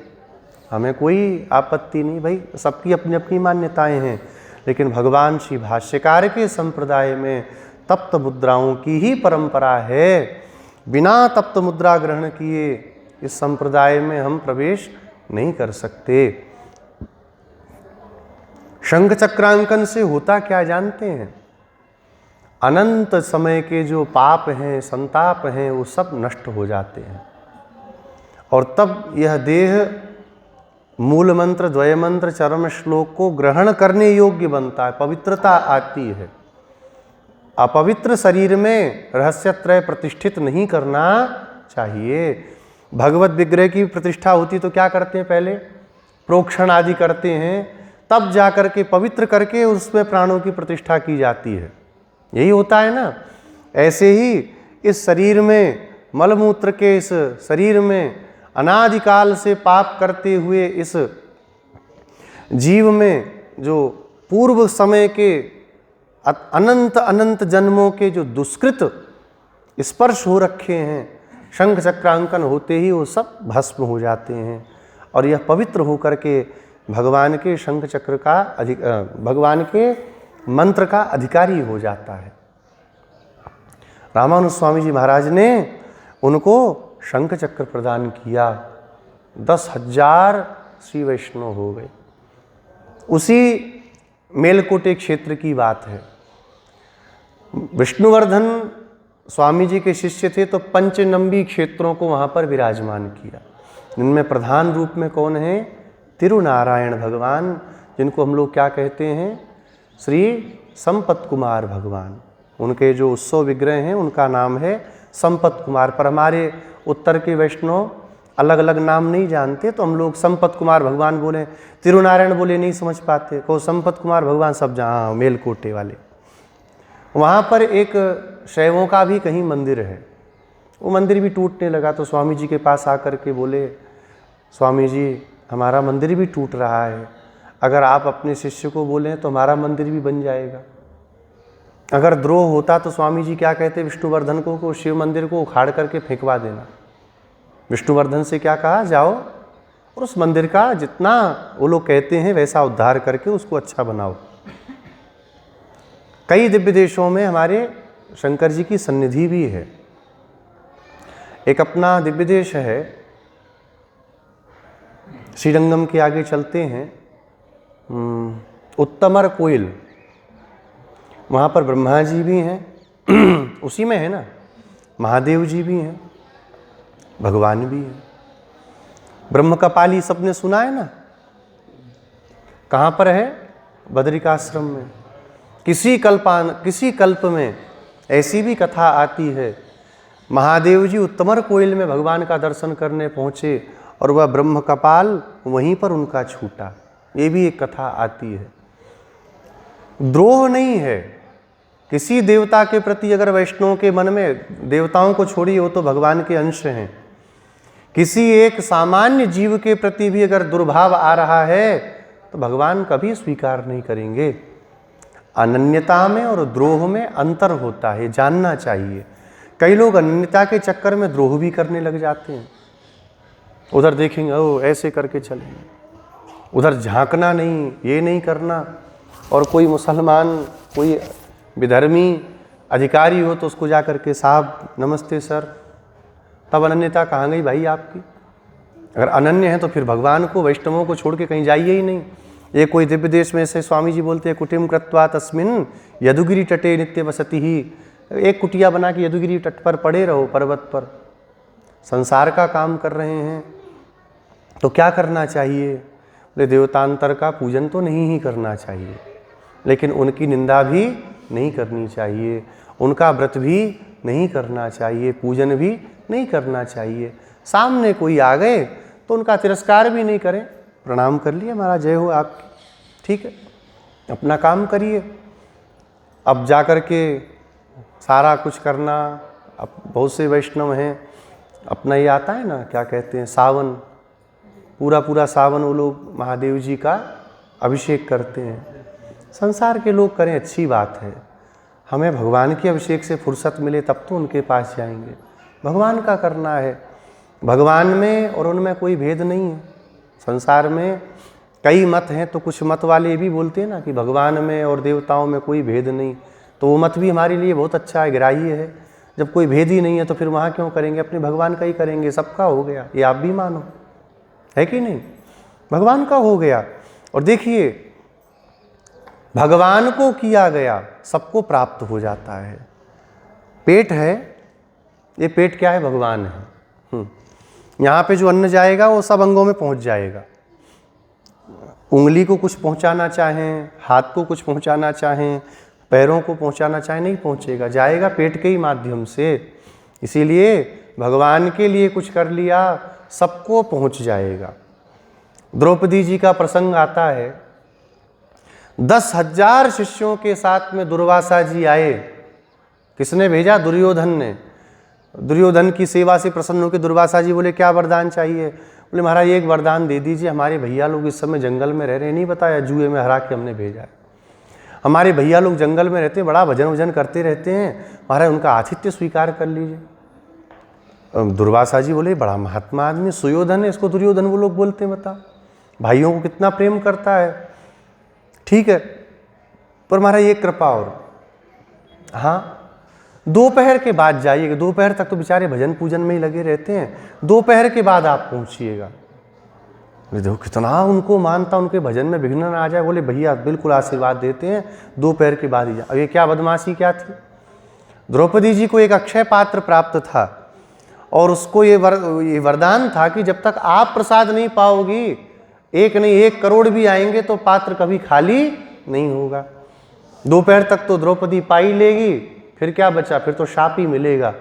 हमें कोई आपत्ति नहीं, भाई सबकी अपनी अपनी मान्यताएं हैं। लेकिन भगवान श्री भाष्यकार के संप्रदाय में तप्त मुद्राओं की ही परंपरा है। बिना तप्त मुद्रा ग्रहण किए इस संप्रदाय में हम प्रवेश नहीं कर सकते। शंख चक्रांकन से होता क्या जानते हैं? अनंत समय के जो पाप हैं, संताप हैं, वो सब नष्ट हो जाते हैं और तब यह देह मूल मंत्र, द्वय मंत्र, चरम श्लोक को ग्रहण करने योग्य बनता है, पवित्रता आती है। अपवित्र शरीर में रहस्यत्रय प्रतिष्ठित नहीं करना चाहिए। भगवत विग्रह की प्रतिष्ठा होती तो क्या करते हैं, पहले प्रोक्षण आदि करते हैं, तब जाकर के पवित्र करके उसमें प्राणों की प्रतिष्ठा की जाती है। यही होता है ना। ऐसे ही इस शरीर में, मलमूत्र के इस शरीर में अनादिकाल से पाप करते हुए इस जीव में जो पूर्व समय के अनंत अनंत जन्मों के जो दुष्कृत स्पर्श हो रखे हैं, शंख चक्रांकन होते ही वो सब भस्म हो जाते हैं और यह पवित्र होकर के भगवान के शंख चक्र का भगवान के मंत्र का अधिकारी हो जाता है। रामानुज स्वामी जी महाराज ने उनको शंख चक्र प्रदान किया, 10,000 श्री वैष्णव हो गए। उसी मेलकोटे क्षेत्र की बात है। विष्णुवर्धन स्वामी जी के शिष्य थे तो पंचनंबी क्षेत्रों को वहाँ पर विराजमान किया। इनमें प्रधान रूप में कौन है? तिरुनारायण भगवान, जिनको हम लोग क्या कहते हैं? श्री संपत कुमार भगवान। उनके जो उत्सव विग्रह हैं उनका नाम है संपत कुमार। पर हमारे उत्तर के वैष्णव अलग अलग नाम नहीं जानते तो हम लोग संपत कुमार भगवान बोले, तिरुनारायण बोले नहीं समझ पाते, को संपत कुमार भगवान सब जहाँ मेलकोटे वाले। वहाँ पर एक शैवों का भी कहीं मंदिर है, वो मंदिर भी टूटने लगा तो स्वामी जी के पास आकर के बोले, स्वामी जी हमारा मंदिर भी टूट रहा है, अगर आप अपने शिष्य को बोलें तो हमारा मंदिर भी बन जाएगा। अगर द्रोह होता तो स्वामी जी क्या कहते विष्णुवर्धन को शिव मंदिर को उखाड़ करके फेंकवा देना। विष्णुवर्धन से क्या कहा, जाओ और उस मंदिर का जितना वो लोग कहते हैं वैसा उद्धार करके उसको अच्छा बनाओ। कई दिव्य देशों में हमारे शंकर जी की सन्निधि भी है। एक अपना दिव्य देश है, श्रीरंगम के आगे चलते हैं, उत्तमर कोयल, वहाँ पर ब्रह्मा जी भी हैं उसी में है ना, महादेव जी भी हैं, भगवान भी हैं। ब्रह्म कपाली सबने सुना है ना, कहाँ पर है? बद्रिकाश्रम में। किसी कल्प में ऐसी भी कथा आती है, महादेव जी उत्तमर कोयल में भगवान का दर्शन करने पहुँचे और वह ब्रह्म कपाल वहीं पर उनका छूटा। ये भी एक कथा आती है। द्रोह नहीं है किसी देवता के प्रति। अगर वैष्णव के मन में, देवताओं को छोड़िए वो तो भगवान के अंश हैं, किसी एक सामान्य जीव के प्रति भी अगर दुर्भाव आ रहा है तो भगवान कभी स्वीकार नहीं करेंगे। अनन्यता में और द्रोह में अंतर होता है, जानना चाहिए। कई लोग अनन्यता के चक्कर में द्रोह भी करने लग जाते हैं। उधर देखेंगे ओ ऐसे करके चलेंगे, उधर झांकना नहीं, ये नहीं करना। और कोई मुसलमान, कोई विधर्मी अधिकारी हो तो उसको जा करके साहब नमस्ते सर, तब अनन्यता कहाँ गई भाई आपकी? अगर अनन्य है तो फिर भगवान को, वैष्णवों को छोड़ के कहीं जाइए ही नहीं। ये कोई दिव्य देश में से स्वामी जी बोलते हैं, कुटिम कृत्वा तस्मिन यदुगिरी तटे नित्य वसति ही। एक कुटिया बना के यदुगिरी तट पर पड़े रहो, पर्वत पर, संसार का काम कर रहे हैं तो क्या करना चाहिए? बोले देवतांतर का पूजन तो नहीं ही करना चाहिए, लेकिन उनकी निंदा भी नहीं करनी चाहिए, उनका व्रत भी नहीं करना चाहिए, पूजन भी नहीं करना चाहिए। सामने कोई आ गए तो उनका तिरस्कार भी नहीं करें, प्रणाम कर लिए, महाराज जय हो आपकी, ठीक है, अपना काम करिए। अब जा कर के सारा कुछ करना, अब बहुत से वैष्णव हैं, अपना ये आता है ना, क्या कहते हैं, सावन, पूरा पूरा सावन वो लोग महादेव जी का अभिषेक करते हैं। संसार के लोग करें, अच्छी बात है, हमें भगवान के अभिषेक से फुर्सत मिले तब तो उनके पास जाएंगे। भगवान का करना है, भगवान में और उनमें कोई भेद नहीं है। संसार में कई मत हैं, तो कुछ मत वाले भी बोलते हैं ना कि भगवान में और देवताओं में कोई भेद नहीं, तो वो मत भी हमारे लिए बहुत अच्छा है, ग्राह्य है। जब कोई भेद ही नहीं है तो फिर वहाँ क्यों करेंगे, अपने भगवान का ही करेंगे, सबका हो गया, ये आप भी मानो, है कि नहीं, भगवान का हो गया। और देखिए, भगवान को किया गया सबको प्राप्त हो जाता है। पेट है, ये पेट क्या है, भगवान है। यहाँ पे जो अन्न जाएगा वो सब अंगों में पहुँच जाएगा। उंगली को कुछ पहुँचाना चाहें, हाथ को कुछ पहुँचाना चाहें, पैरों को पहुँचाना चाहें, नहीं पहुँचेगा, जाएगा पेट के ही माध्यम से। इसीलिए भगवान के लिए कुछ कर लिया, सबको पहुँच जाएगा। द्रौपदी जी का प्रसंग आता है, 10,000 शिष्यों के साथ में दुर्वासा जी आए। किसने भेजा? दुर्योधन ने। दुर्योधन की सेवा से प्रसन्न होकर दुर्वासा जी बोले क्या वरदान चाहिए? बोले महाराज एक वरदान दे दीजिए, हमारे भैया लोग इस समय जंगल में रह रहे हैं, नहीं बताया, जुए में हरा के हमने भेजा है। हमारे भैया लोग जंगल में रहते हैं, बड़ा भजन वजन करते रहते हैं, महाराज उनका आतिथ्य स्वीकार कर लीजिए। दुर्वासा जी बोले बड़ा महात्मा आदमी, सुयोधन है, इसको दुर्योधन वो लोग बोलते हैं, बता भाइयों को कितना प्रेम करता है, ठीक है, पर महाराज ये कृपा और, हाँ दोपहर के बाद जाइएगा, दोपहर तक तो बेचारे भजन पूजन में ही लगे रहते हैं, दोपहर के बाद आप पहुंचिएगा। देखो कितना उनको मानता, उनके भजन में विघ्न ना आ जाए। बोले भैया बिल्कुल आशीर्वाद देते हैं, दोपहर के बाद ही जा। अब ये क्या बदमाशी क्या थी? द्रौपदी जी को एक अक्षय पात्र प्राप्त था और उसको ये वरदान था कि जब तक आप प्रसाद नहीं पाओगी, एक नहीं 1 करोड़ भी आएंगे तो पात्र कभी खाली नहीं होगा। दोपहर तक तो द्रौपदी पाई लेगी, फिर क्या बचा, फिर तो शाप ही मिलेगा।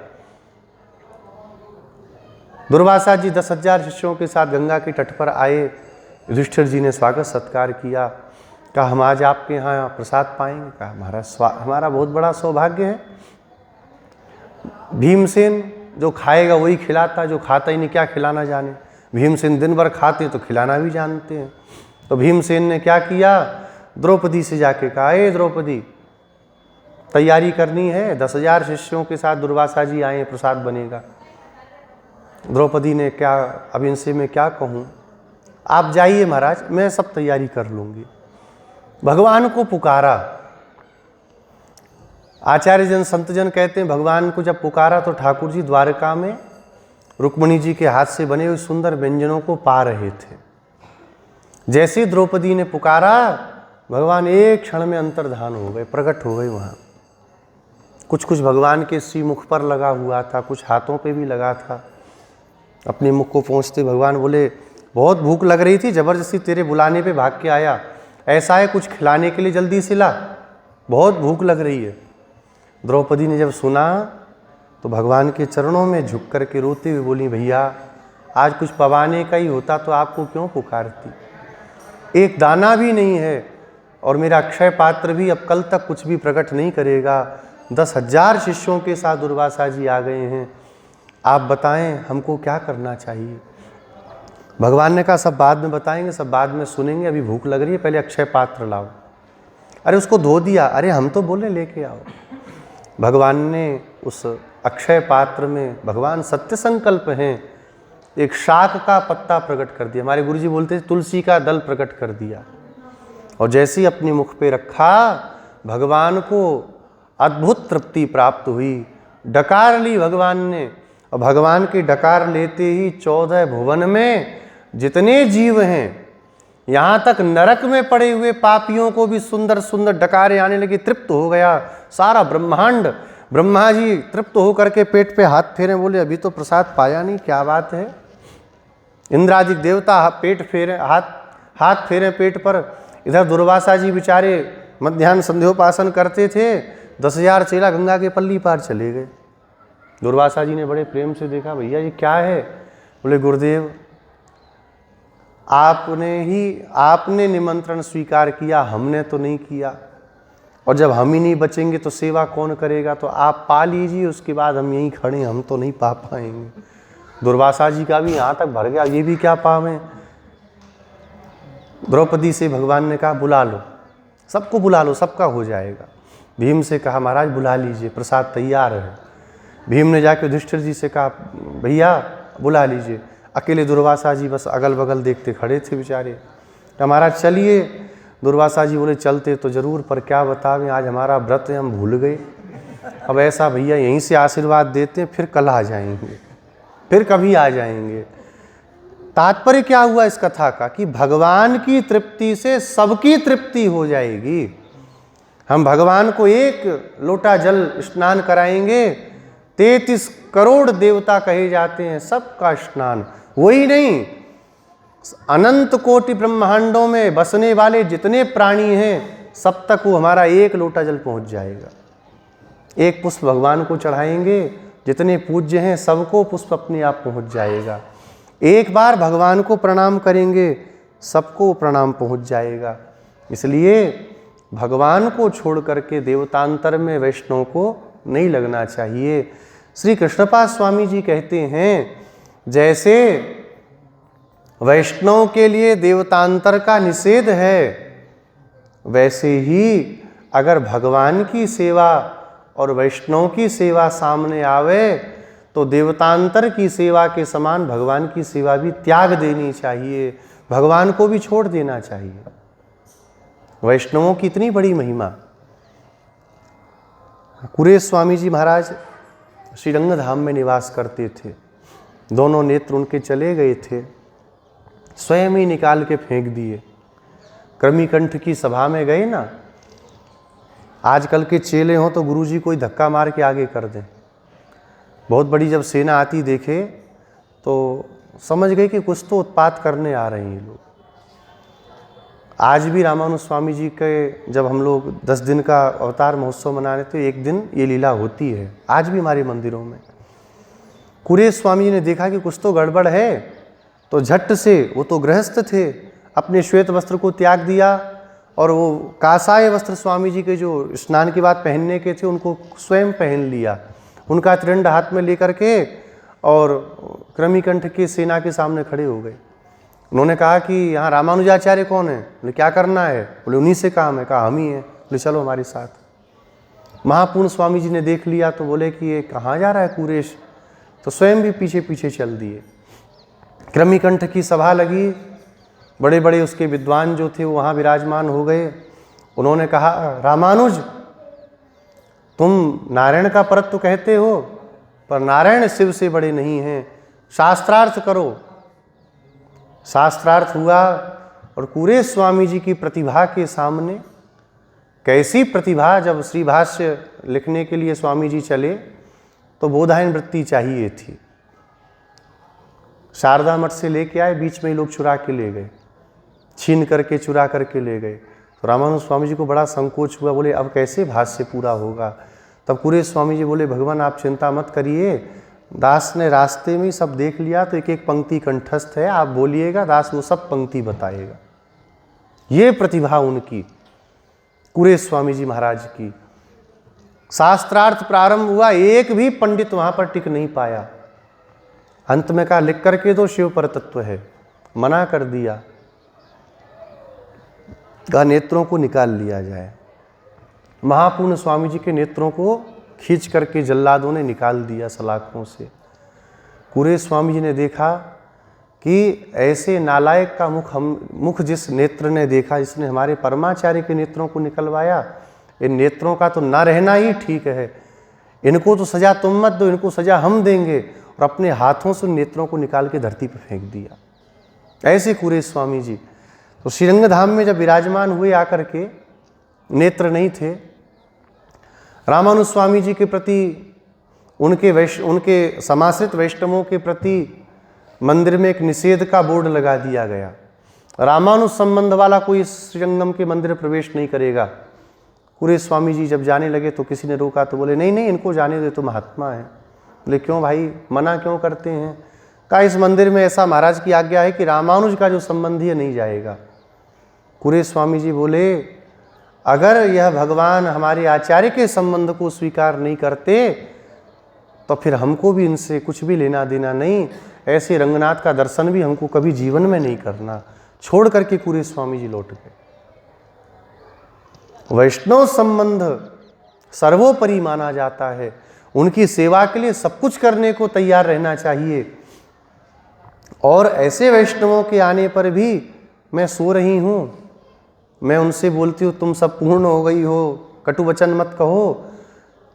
दुर्वासा जी 10,000 शिष्यों के साथ गंगा के तट पर आए। युधिष्ठिर जी ने स्वागत सत्कार किया, कहा हम आज आपके यहाँ प्रसाद पाएंगे? कहा महाराज हमारा बहुत बड़ा सौभाग्य है। भीमसेन जो खाएगा वही खिलाता, जो खाता ही नहीं क्या खिलाना जाने। भीमसेन दिन भर खाते तो खिलाना भी जानते हैं। तो भीमसेन ने क्या किया, द्रौपदी से जाके कहा, ए द्रौपदी तैयारी करनी है, 10,000 शिष्यों के साथ दुर्वासा जी आए, प्रसाद बनेगा। द्रौपदी ने क्या, अब इनसे मैं क्या कहूँ, आप जाइए महाराज, मैं सब तैयारी कर लूँगी। भगवान को पुकारा। आचार्य जन संत जन कहते हैं भगवान को जब पुकारा तो ठाकुर जी द्वारका में रुक्मिणी जी के हाथ से बने हुए सुंदर व्यंजनों को पा रहे थे। जैसे द्रौपदी ने पुकारा, भगवान एक क्षण में अंतर्धान हो गए, प्रकट हो गए वहाँ। कुछ कुछ भगवान के श्रीमुख पर लगा हुआ था, कुछ हाथों पे भी लगा था। अपने मुख को पहुँचते भगवान बोले बहुत भूख लग रही थी, जबरदस्ती तेरे बुलाने पे भाग के आया, ऐसा है कुछ खिलाने के लिए जल्दी से ला, बहुत भूख लग रही है। द्रौपदी ने जब सुना तो भगवान के चरणों में झुक कर के रोते हुए बोली, भैया आज कुछ पवाने का ही होता तो आपको क्यों पुकारती, एक दाना भी नहीं है और मेरा अक्षय पात्र भी अब कल तक कुछ भी प्रकट नहीं करेगा। 10,000 शिष्यों के साथ दुर्वासा जी आ गए हैं, आप बताएं हमको क्या करना चाहिए। भगवान ने कहा सब बाद में बताएंगे, सब बाद में सुनेंगे, अभी भूख लग रही है, पहले अक्षय पात्र लाओ। अरे उसको धो दिया, अरे हम तो बोले लेके आओ। भगवान ने उस अक्षय पात्र में, भगवान सत्य संकल्प हैं, एक शाक का पत्ता प्रकट कर दिया। हमारे गुरुजी बोलते थे तुलसी का दल प्रकट कर दिया, और जैसे ही अपने मुख पे रखा भगवान को अद्भुत तृप्ति प्राप्त हुई। डकार ली भगवान ने, और भगवान की डकार लेते ही 14 भुवन में जितने जीव हैं यहाँ तक नरक में पड़े हुए पापियों को भी सुंदर सुंदर डकारे आने लगे, तृप्त हो गया सारा ब्रह्मांड। ब्रह्मा जी तृप्त होकर के पेट पे हाथ फेरे, बोले अभी तो प्रसाद पाया नहीं, क्या बात है। इंद्रादिक देवता हाथ फेरे पेट पर। इधर दुर्वासा जी बेचारे मध्याह्न संध्योपासन करते थे, 10,000 चेला गंगा के पल्ली पार चले गए। दुर्वासा जी ने बड़े प्रेम से देखा, भैया ये क्या है। बोले गुरुदेव आपने निमंत्रण स्वीकार किया, हमने तो नहीं किया, और जब हम ही नहीं बचेंगे तो सेवा कौन करेगा, तो आप पा लीजिए, उसके बाद हम यहीं खड़े, हम तो नहीं पा पाएंगे। दुर्वासा जी का भी यहाँ तक भर गया, ये भी क्या पावें। द्रौपदी से भगवान ने कहा बुला लो, सबको बुला लो, सबका हो जाएगा। भीम से कहा महाराज बुला लीजिए, प्रसाद तैयार है। भीम ने जाके युधिष्ठिर जी से कहा भैया बुला लीजिए। अकेले दुर्वासा जी बस अगल बगल देखते खड़े थे बेचारे। महाराज चलिए। दुर्वासा जी बोले चलते तो जरूर, पर क्या बतावें आज हमारा व्रत है, हम भूल गए। अब ऐसा भैया यहीं से आशीर्वाद देते हैं, फिर कल आ जाएंगे, फिर कभी आ जाएंगे। तात्पर्य क्या हुआ इस कथा का कि भगवान की तृप्ति से सबकी तृप्ति हो जाएगी। हम भगवान को एक लोटा जल स्नान कराएंगे, 33 करोड़ देवता कहे जाते हैं, सबका स्नान। वही नहीं, अनंत कोटि ब्रह्मांडों में बसने वाले जितने प्राणी हैं सब तक वो हमारा एक लोटा जल पहुंच जाएगा। एक पुष्प भगवान को चढ़ाएंगे, जितने पूज्य हैं सबको पुष्प अपने आप पहुंच जाएगा। एक बार भगवान को प्रणाम करेंगे, सबको प्रणाम पहुंच जाएगा। इसलिए भगवान को छोड़ करके देवतांतर में वैष्णव को नहीं लगना चाहिए। श्री कृष्णपाद स्वामी जी कहते हैं, जैसे वैष्णव के लिए देवतांतर का निषेध है, वैसे ही अगर भगवान की सेवा और वैष्णव की सेवा सामने आवे तो देवतांतर की सेवा के समान भगवान की सेवा भी त्याग देनी चाहिए, भगवान को भी छोड़ देना चाहिए। वैष्णवों की इतनी बड़ी महिमा। कुरेश स्वामी जी महाराज श्रीरंग धाम में निवास करते थे। दोनों नेत्र उनके चले गए थे, स्वयं ही निकाल के फेंक दिए। क्रमीकंठ की सभा में गए ना, आजकल के चेले हों तो गुरुजी कोई धक्का मार के आगे कर दें। बहुत बड़ी जब सेना आती देखे तो समझ गए कि कुछ तो उत्पात करने आ रहे हैं लोग। आज भी रामानुज स्वामी जी के जब हम लोग 10 दिन का अवतार महोत्सव मना रहे थे, एक दिन ये लीला होती है आज भी हमारे मंदिरों में। कुरेश स्वामी जी ने देखा कि कुछ तो गड़बड़ है, तो झट से, वो तो गृहस्थ थे, अपने श्वेत वस्त्र को त्याग दिया और वो कासाय वस्त्र स्वामी जी के जो स्नान के बाद पहनने के थे उनको स्वयं पहन लिया। उनका त्रिदंड हाथ में लेकर के और क्रमीकंठ की सेना के सामने खड़े हो गए। उन्होंने कहा कि यहाँ रामानुजाचार्य कौन है? बोले क्या करना है? बोले उन्हीं से काम है। कहा हम ही हैं। बोले चलो हमारे साथ। महापूर्ण स्वामी जी ने देख लिया तो बोले कि ये कहाँ जा रहा है कुरेश, तो स्वयं भी पीछे पीछे चल दिए। क्रमीकंठ की सभा लगी, बड़े बड़े उसके विद्वान जो थे वो वहाँ विराजमान हो गए। उन्होंने कहा रामानुज, तुम नारायण का परत्व तो कहते हो, पर नारायण शिव से बड़े नहीं हैं, शास्त्रार्थ करो। शास्त्रार्थ हुआ और कुरेश स्वामी जी की प्रतिभा के सामने, कैसी प्रतिभा, जब श्री भाष्य लिखने के लिए स्वामी जी चले तो बोधायन वृत्ति चाहिए थी। शारदा मठ से लेके आए, बीच में ही लोग चुरा के ले गए, छीन करके चुरा करके ले गए। तो रामानुज स्वामी जी को बड़ा संकोच हुआ, बोले अब कैसे भाष्य पूरा होगा। तब कुरेश स्वामी जी बोले भगवान आप चिंता मत करिए, दास ने रास्ते में ही सब देख लिया, तो एक एक पंक्ति कंठस्थ है, आप बोलिएगा, दास वो सब पंक्ति बताएगा। ये प्रतिभा उनकी, कुरेश स्वामी जी महाराज की। शास्त्रार्थ प्रारंभ हुआ, एक भी पंडित वहां पर टिक नहीं पाया। अंत में कहा लिख करके दो, शिव पर तत्व है, मना कर दिया। कहा नेत्रों को निकाल लिया जाए। महापूर्ण स्वामी जी के नेत्रों को खींच करके जल्लादों ने निकाल दिया सलाखों से। कुरेश स्वामी जी ने देखा कि ऐसे नालायक का मुख जिस नेत्र ने देखा, जिसने हमारे परमाचार्य के नेत्रों को निकलवाया, इन नेत्रों का तो ना रहना ही ठीक है। इनको तो सजा तुम मत दो, इनको सजा हम देंगे। और अपने हाथों से नेत्रों को निकाल के धरती पर फेंक दिया। ऐसे कुरेश स्वामी जी। तो श्रीरंग धाम में जब विराजमान हुए आकर के, नेत्र नहीं थे, रामानुज स्वामी जी के प्रति, उनके समाश्रित वैष्णवों के प्रति मंदिर में एक निषेध का बोर्ड लगा दिया गया। रामानुज संबंध वाला कोई श्रीरंगम के मंदिर प्रवेश नहीं करेगा। पूरे स्वामी जी जब जाने लगे तो किसी ने रोका, तो बोले नहीं नहीं, इनको जाने दे, तो महात्मा है। बोले क्यों भाई, मना क्यों करते हैं? कहा इस मंदिर में ऐसा महाराज की आज्ञा है कि रामानुज का जो संबंधी है नहीं जाएगा। पूरे स्वामी जी बोले अगर यह भगवान हमारे आचार्य के संबंध को स्वीकार नहीं करते तो फिर हमको भी इनसे कुछ भी लेना देना नहीं, ऐसे रंगनाथ का दर्शन भी हमको कभी जीवन में नहीं करना। छोड़ करके पूरे स्वामी जी लौट गए। वैष्णव संबंध सर्वोपरि माना जाता है, उनकी सेवा के लिए सब कुछ करने को तैयार रहना चाहिए। और ऐसे वैष्णवों के आने पर भी मैं सो रही हूँ, मैं उनसे बोलती हूँ तुम सब पूर्ण हो गई हो, कटु वचन मत कहो,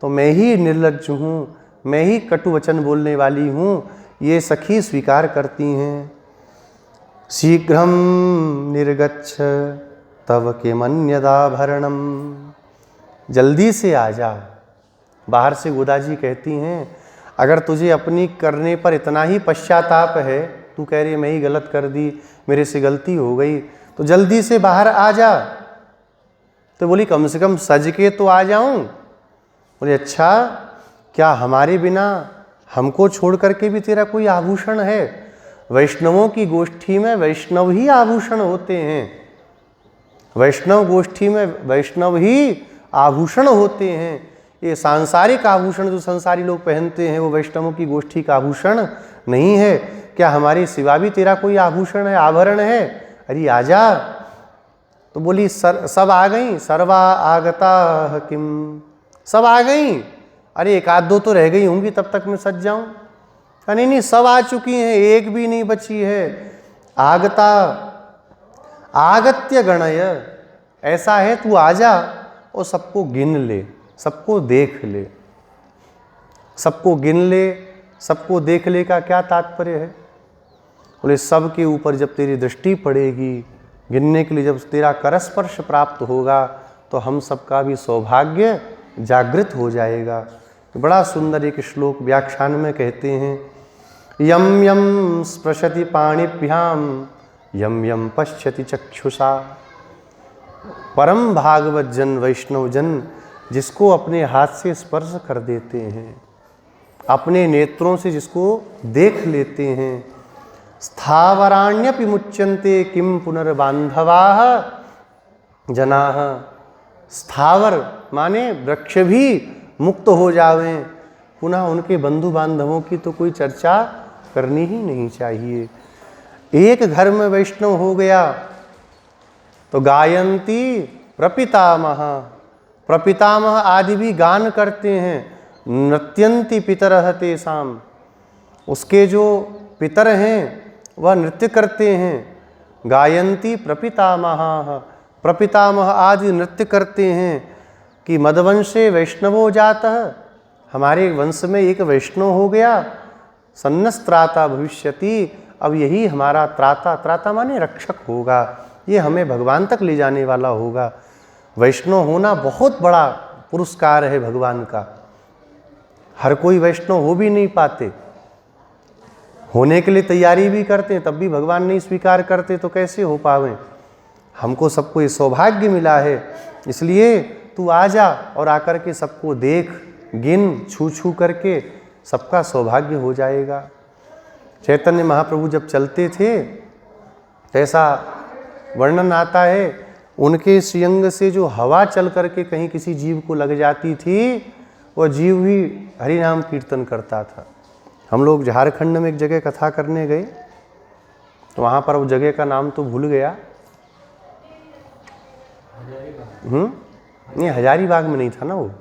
तो मैं ही निर्लज्ज हूँ, मैं ही कटु वचन बोलने वाली हूँ, ये सखी स्वीकार करती हैं। शीघ्रम निर्गच्छ तव किमन्यदाभरणम, जल्दी से आ जा। बाहर से गोदा जी कहती हैं अगर तुझे अपनी करने पर इतना ही पश्चाताप है, तू कह रही मैं ही गलत कर दी, मेरे से गलती हो गई, तो जल्दी से बाहर आ जा। तो बोली कम से कम सज के तो आ जाऊं। बोले अच्छा, क्या हमारे बिना हमको छोड़ करके भी तेरा कोई आभूषण है? वैष्णवों की गोष्ठी में वैष्णव ही आभूषण होते हैं, वैष्णव गोष्ठी में वैष्णव ही आभूषण होते हैं। ये सांसारिक आभूषण जो संसारी लोग पहनते हैं वो वैष्णवों की गोष्ठी का आभूषण नहीं है। क्या हमारे सिवा भी तेरा कोई आभूषण है, आवरण है? अरे आजा। तो बोली सब आ गई, सर्वा आगता किम, सब आ गई। अरे एक आध दो तो रह गई होंगी, तब तक मैं सज जाऊं? नहीं नहीं, सब आ चुकी हैं, एक भी नहीं बची है। आगता आगत्य गणय, ऐसा है तू आजा और सबको गिन ले, सबको देख ले। सबको गिन ले, सबको देख ले का क्या तात्पर्य है? बोले सबके ऊपर जब तेरी दृष्टि पड़ेगी, गिनने के लिए जब तेरा करस्पर्श प्राप्त होगा, तो हम सबका भी सौभाग्य जागृत हो जाएगा। तो बड़ा सुंदर एक श्लोक व्याख्यान में कहते हैं, यम यम स्पृशति पाणिभ्याम यम यम पश्यति चक्षुषा। परम भागवत जन, वैष्णव जन, जिसको अपने हाथ से स्पर्श कर देते हैं, अपने नेत्रों से जिसको देख लेते हैं, स्थावराण्यपि मुच्यन्ते किम पुनर्बांधवाः जनाः। स्थावर माने वृक्ष भी मुक्त हो जावें, पुनः उनके बंधु बांधवों की तो कोई चर्चा करनी ही नहीं चाहिए। एक घर में वैष्णव हो गया तो गायंती प्रपितामह, प्रपितामह आदि भी गान करते हैं। नृत्यंती पितरः तेषाम, उसके जो पितर हैं वह नृत्य करते हैं। गायंती प्रपितामहाः, प्रपितामह आदि नृत्य करते हैं कि मदवंशे वैष्णवो जातः, हमारे वंश में एक वैष्णव हो गया। सन्नस्त्राता भविष्यति, अब यही हमारा त्राता, त्राता माने रक्षक होगा, ये हमें भगवान तक ले जाने वाला होगा। वैष्णव होना बहुत बड़ा पुरस्कार है भगवान का, हर कोई वैष्णव हो भी नहीं पाते, होने के लिए तैयारी भी करते हैं, तब भी भगवान नहीं स्वीकार करते, तो कैसे हो पावे? हमको सबको ये सौभाग्य मिला है, इसलिए तू आ जा और आकर के सबको देख, गिन, छू छू करके सबका सौभाग्य हो जाएगा। चैतन्य महाप्रभु जब चलते थे ऐसा वर्णन आता है, उनके श्रीअंग से जो हवा चल करके कहीं किसी जीव को लग जाती थी, वह जीव भी हरि नाम कीर्तन करता था। हम लोग झारखंड में एक जगह कथा करने गए, तो वहाँ पर उस जगह का नाम तो भूल गया, नहीं हजारीबाग में नहीं था ना वो,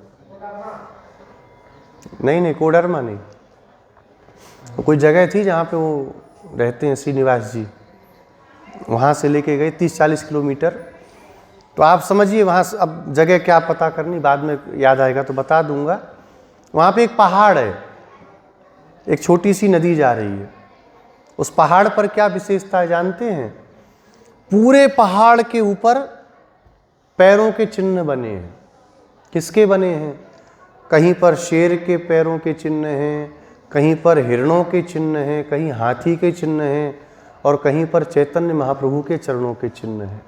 नहीं कोडरमा नहीं, तो कोई जगह थी जहाँ पे वो रहते हैं श्रीनिवास जी, वहाँ से लेके गए 30-40 किलोमीटर। तो आप समझिए वहाँ से, अब जगह क्या पता करनी, बाद में याद आएगा तो बता दूंगा। वहाँ पे एक पहाड़ है, एक छोटी सी नदी जा रही है। उस पहाड़ पर क्या विशेषता है जानते हैं? पूरे पहाड़ के ऊपर पैरों के चिन्ह बने हैं। किसके बने हैं? कहीं पर शेर के पैरों के चिन्ह हैं, कहीं पर हिरणों के चिन्ह हैं, कहीं हाथी के चिन्ह हैं और कहीं पर चैतन्य महाप्रभु के चरणों के चिन्ह हैं।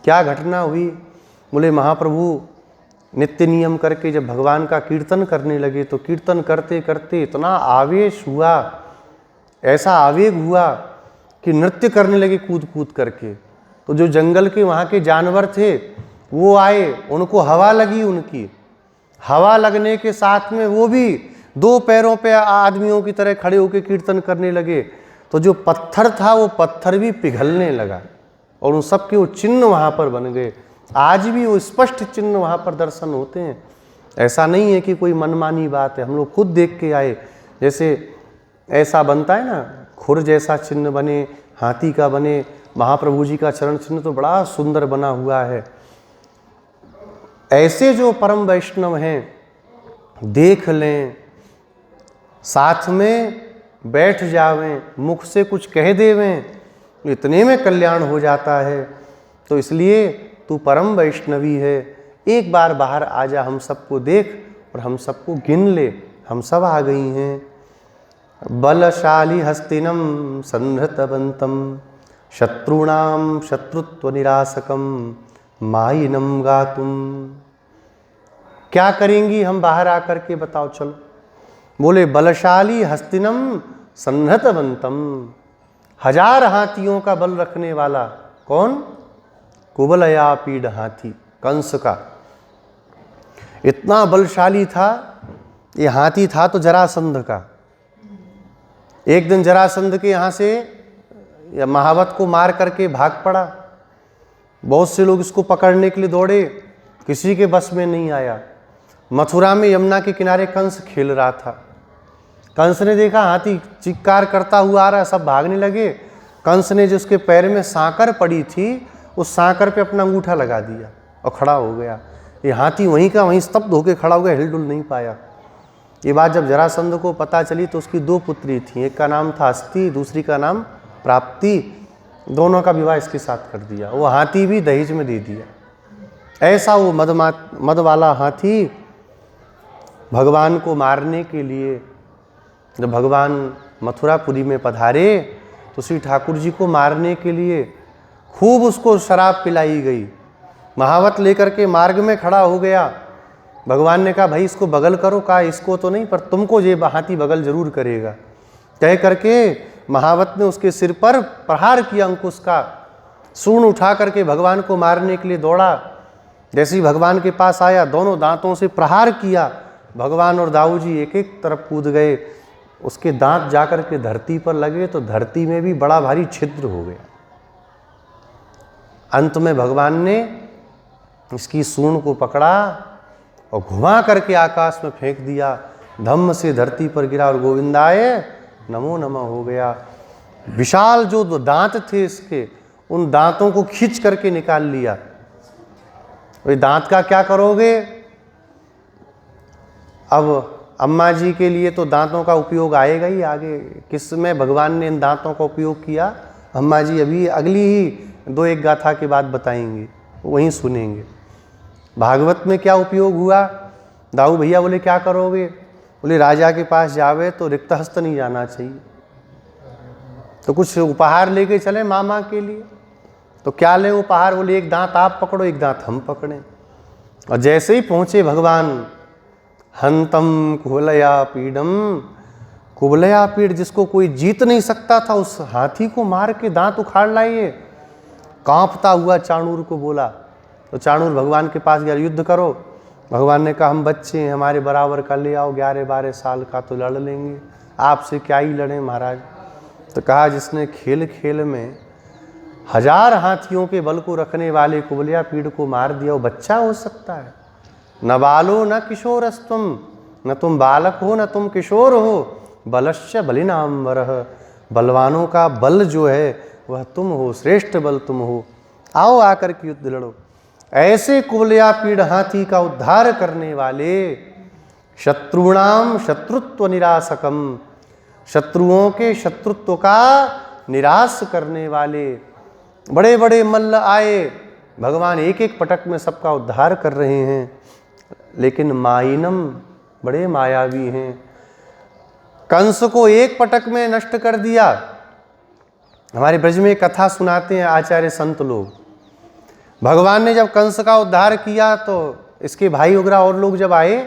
क्या घटना हुई? बोले महाप्रभु नित्य नियम करके जब भगवान का कीर्तन करने लगे तो कीर्तन करते करते इतना आवेश हुआ, ऐसा आवेग हुआ कि नृत्य करने लगे कूद कूद करके। तो जो जंगल के वहाँ के जानवर थे वो आए, उनको हवा लगी, उनकी हवा लगने के साथ में वो भी दो पैरों पे आदमियों की तरह खड़े होकर कीर्तन करने लगे। तो जो पत्थर था वो पत्थर भी पिघलने लगा और उन सब के वो चिन्ह वहाँ पर बन गए। आज भी वो स्पष्ट चिन्ह वहाँ पर दर्शन होते हैं। ऐसा नहीं है कि कोई मनमानी बात है, हम लोग खुद देख के आए। जैसे ऐसा बनता है ना, खुर जैसा चिन्ह बने, हाथी का बने, महाप्रभु जी का चरण चिन्ह तो बड़ा सुंदर बना हुआ है। ऐसे जो परम वैष्णव हैं देख लें, साथ में बैठ जावें, मुख से कुछ कह देवें, इतने में कल्याण हो जाता है। तो इसलिए तू परम वैष्णवी है, एक बार बाहर आ जा, हम सबको देख और हम सबको गिन ले, हम सब आ गई हैं। बलशाली हस्तिनम संहृतवंतम शत्रुणाम शत्रुत्व निरासकम मायिनम गातुम। क्या करेंगी हम बाहर आकर के, बताओ चलो। बोले बलशाली हस्तिनम संहृतवंतम, 1000 हाथियों का बल रखने वाला। कौन? कुबलयापीड हाथी, कंस का। इतना बलशाली था ये हाथी, था तो जरासंध का। एक दिन जरासंध के यहाँ से महावत को मार करके भाग पड़ा। बहुत से लोग इसको पकड़ने के लिए दौड़े, किसी के बस में नहीं आया। मथुरा में यमुना के किनारे कंस खेल रहा था। कंस ने देखा हाथी चित्कार करता हुआ आ रहा है, सब भागने लगे। कंस ने जो उसके पैर में सांकर पड़ी थी उस सांकर पे अपना अंगूठा लगा दिया और खड़ा हो गया। ये हाथी वहीं का वहीं स्तब्ध होकर खड़ा हो गया, हिलडुल नहीं पाया। ये बात जब जरासंध को पता चली तो उसकी 2 पुत्री थी, एक का नाम था अस्ति, दूसरी का नाम प्राप्ति। दोनों का विवाह इसके साथ कर दिया। वो हाथी भी दहेज में दे दिया। ऐसा वो मद वाला हाथी भगवान को मारने के लिए जब भगवान मथुरापुरी में पधारे तो श्री ठाकुर जी को मारने के लिए खूब उसको शराब पिलाई गई। महावत लेकर के मार्ग में खड़ा हो गया। भगवान ने कहा भाई इसको बगल करो। कहा इसको तो नहीं, पर तुमको ये हाथी बगल जरूर करेगा। कह करके महावत ने उसके सिर पर प्रहार किया अंकुश का। सूंड उठा करके भगवान को मारने के लिए दौड़ा। जैसे ही भगवान के पास आया, दोनों दांतों से प्रहार किया। भगवान और दाऊ जी एक एक तरफ कूद गए। उसके दांत जाकर के धरती पर लगे तो धरती में भी बड़ा भारी छिद्र हो गया। अंत में भगवान ने इसकी सूंड को पकड़ा और घुमा करके आकाश में फेंक दिया। धम्म से धरती पर गिरा और गोविंदाय नमो नमः हो गया। विशाल जो दांत थे इसके, उन दांतों को खींच करके निकाल लिया। वे दांत का क्या करोगे? अब अम्मा जी के लिए तो दांतों का उपयोग आएगा ही आगे। किस में भगवान ने इन दांतों का उपयोग किया, अम्मा जी अभी अगली ही 2-1 गाथा के बाद बताएंगे, वहीं सुनेंगे। भागवत में क्या उपयोग हुआ? दाऊ भैया बोले क्या करोगे? बोले राजा के पास जावे तो रिक्त हस्त नहीं जाना चाहिए, तो कुछ उपहार लेके चले मामा के लिए। तो क्या ले उपहार? बोले एक दांत आप पकड़ो, एक दांत हम पकड़ें। और जैसे ही पहुंचे भगवान, हंतम कुबलया पीडम, कुबलया पीड़ जिसको कोई जीत नहीं सकता था, उस हाथी को मार के दांत उखाड़ लाइए। कांपता हुआ चाणूर को बोला। तो चाणूर भगवान के पास गया, युद्ध करो। भगवान ने कहा हम बच्चे हैं, हमारे बराबर का ले आओ, 11-12 साल का, तो लड़ लेंगे, आपसे क्या ही लड़ें महाराज। तो कहा जिसने खेल खेल में 1000 हाथियों के बल को रखने वाले कुबलया पीड़ को मार दिया, वो बच्चा हो सकता है? न बालो न किशोरस्तुम, न तुम बालक हो न तुम किशोर हो। बलश्च बलिनाम वरह, बलवानों का बल जो है वह तुम हो, श्रेष्ठ बल तुम हो। आओ आकर के युद्ध लड़ो। ऐसे कुबलया पीड़ हाथी का उद्धार करने वाले, शत्रुणाम शत्रुत्व निरासकम, शत्रुओं के शत्रुत्व का निराश करने वाले, बड़े बड़े मल्ल आए, भगवान एक एक पटक में सबका उद्धार कर रहे हैं। लेकिन माइनम बड़े मायावी हैं, कंस को एक पटक में नष्ट कर दिया। हमारे ब्रज में कथा सुनाते हैं आचार्य संत लोग, भगवान ने जब कंस का उद्धार किया तो इसके भाई वगैरह और लोग जब आए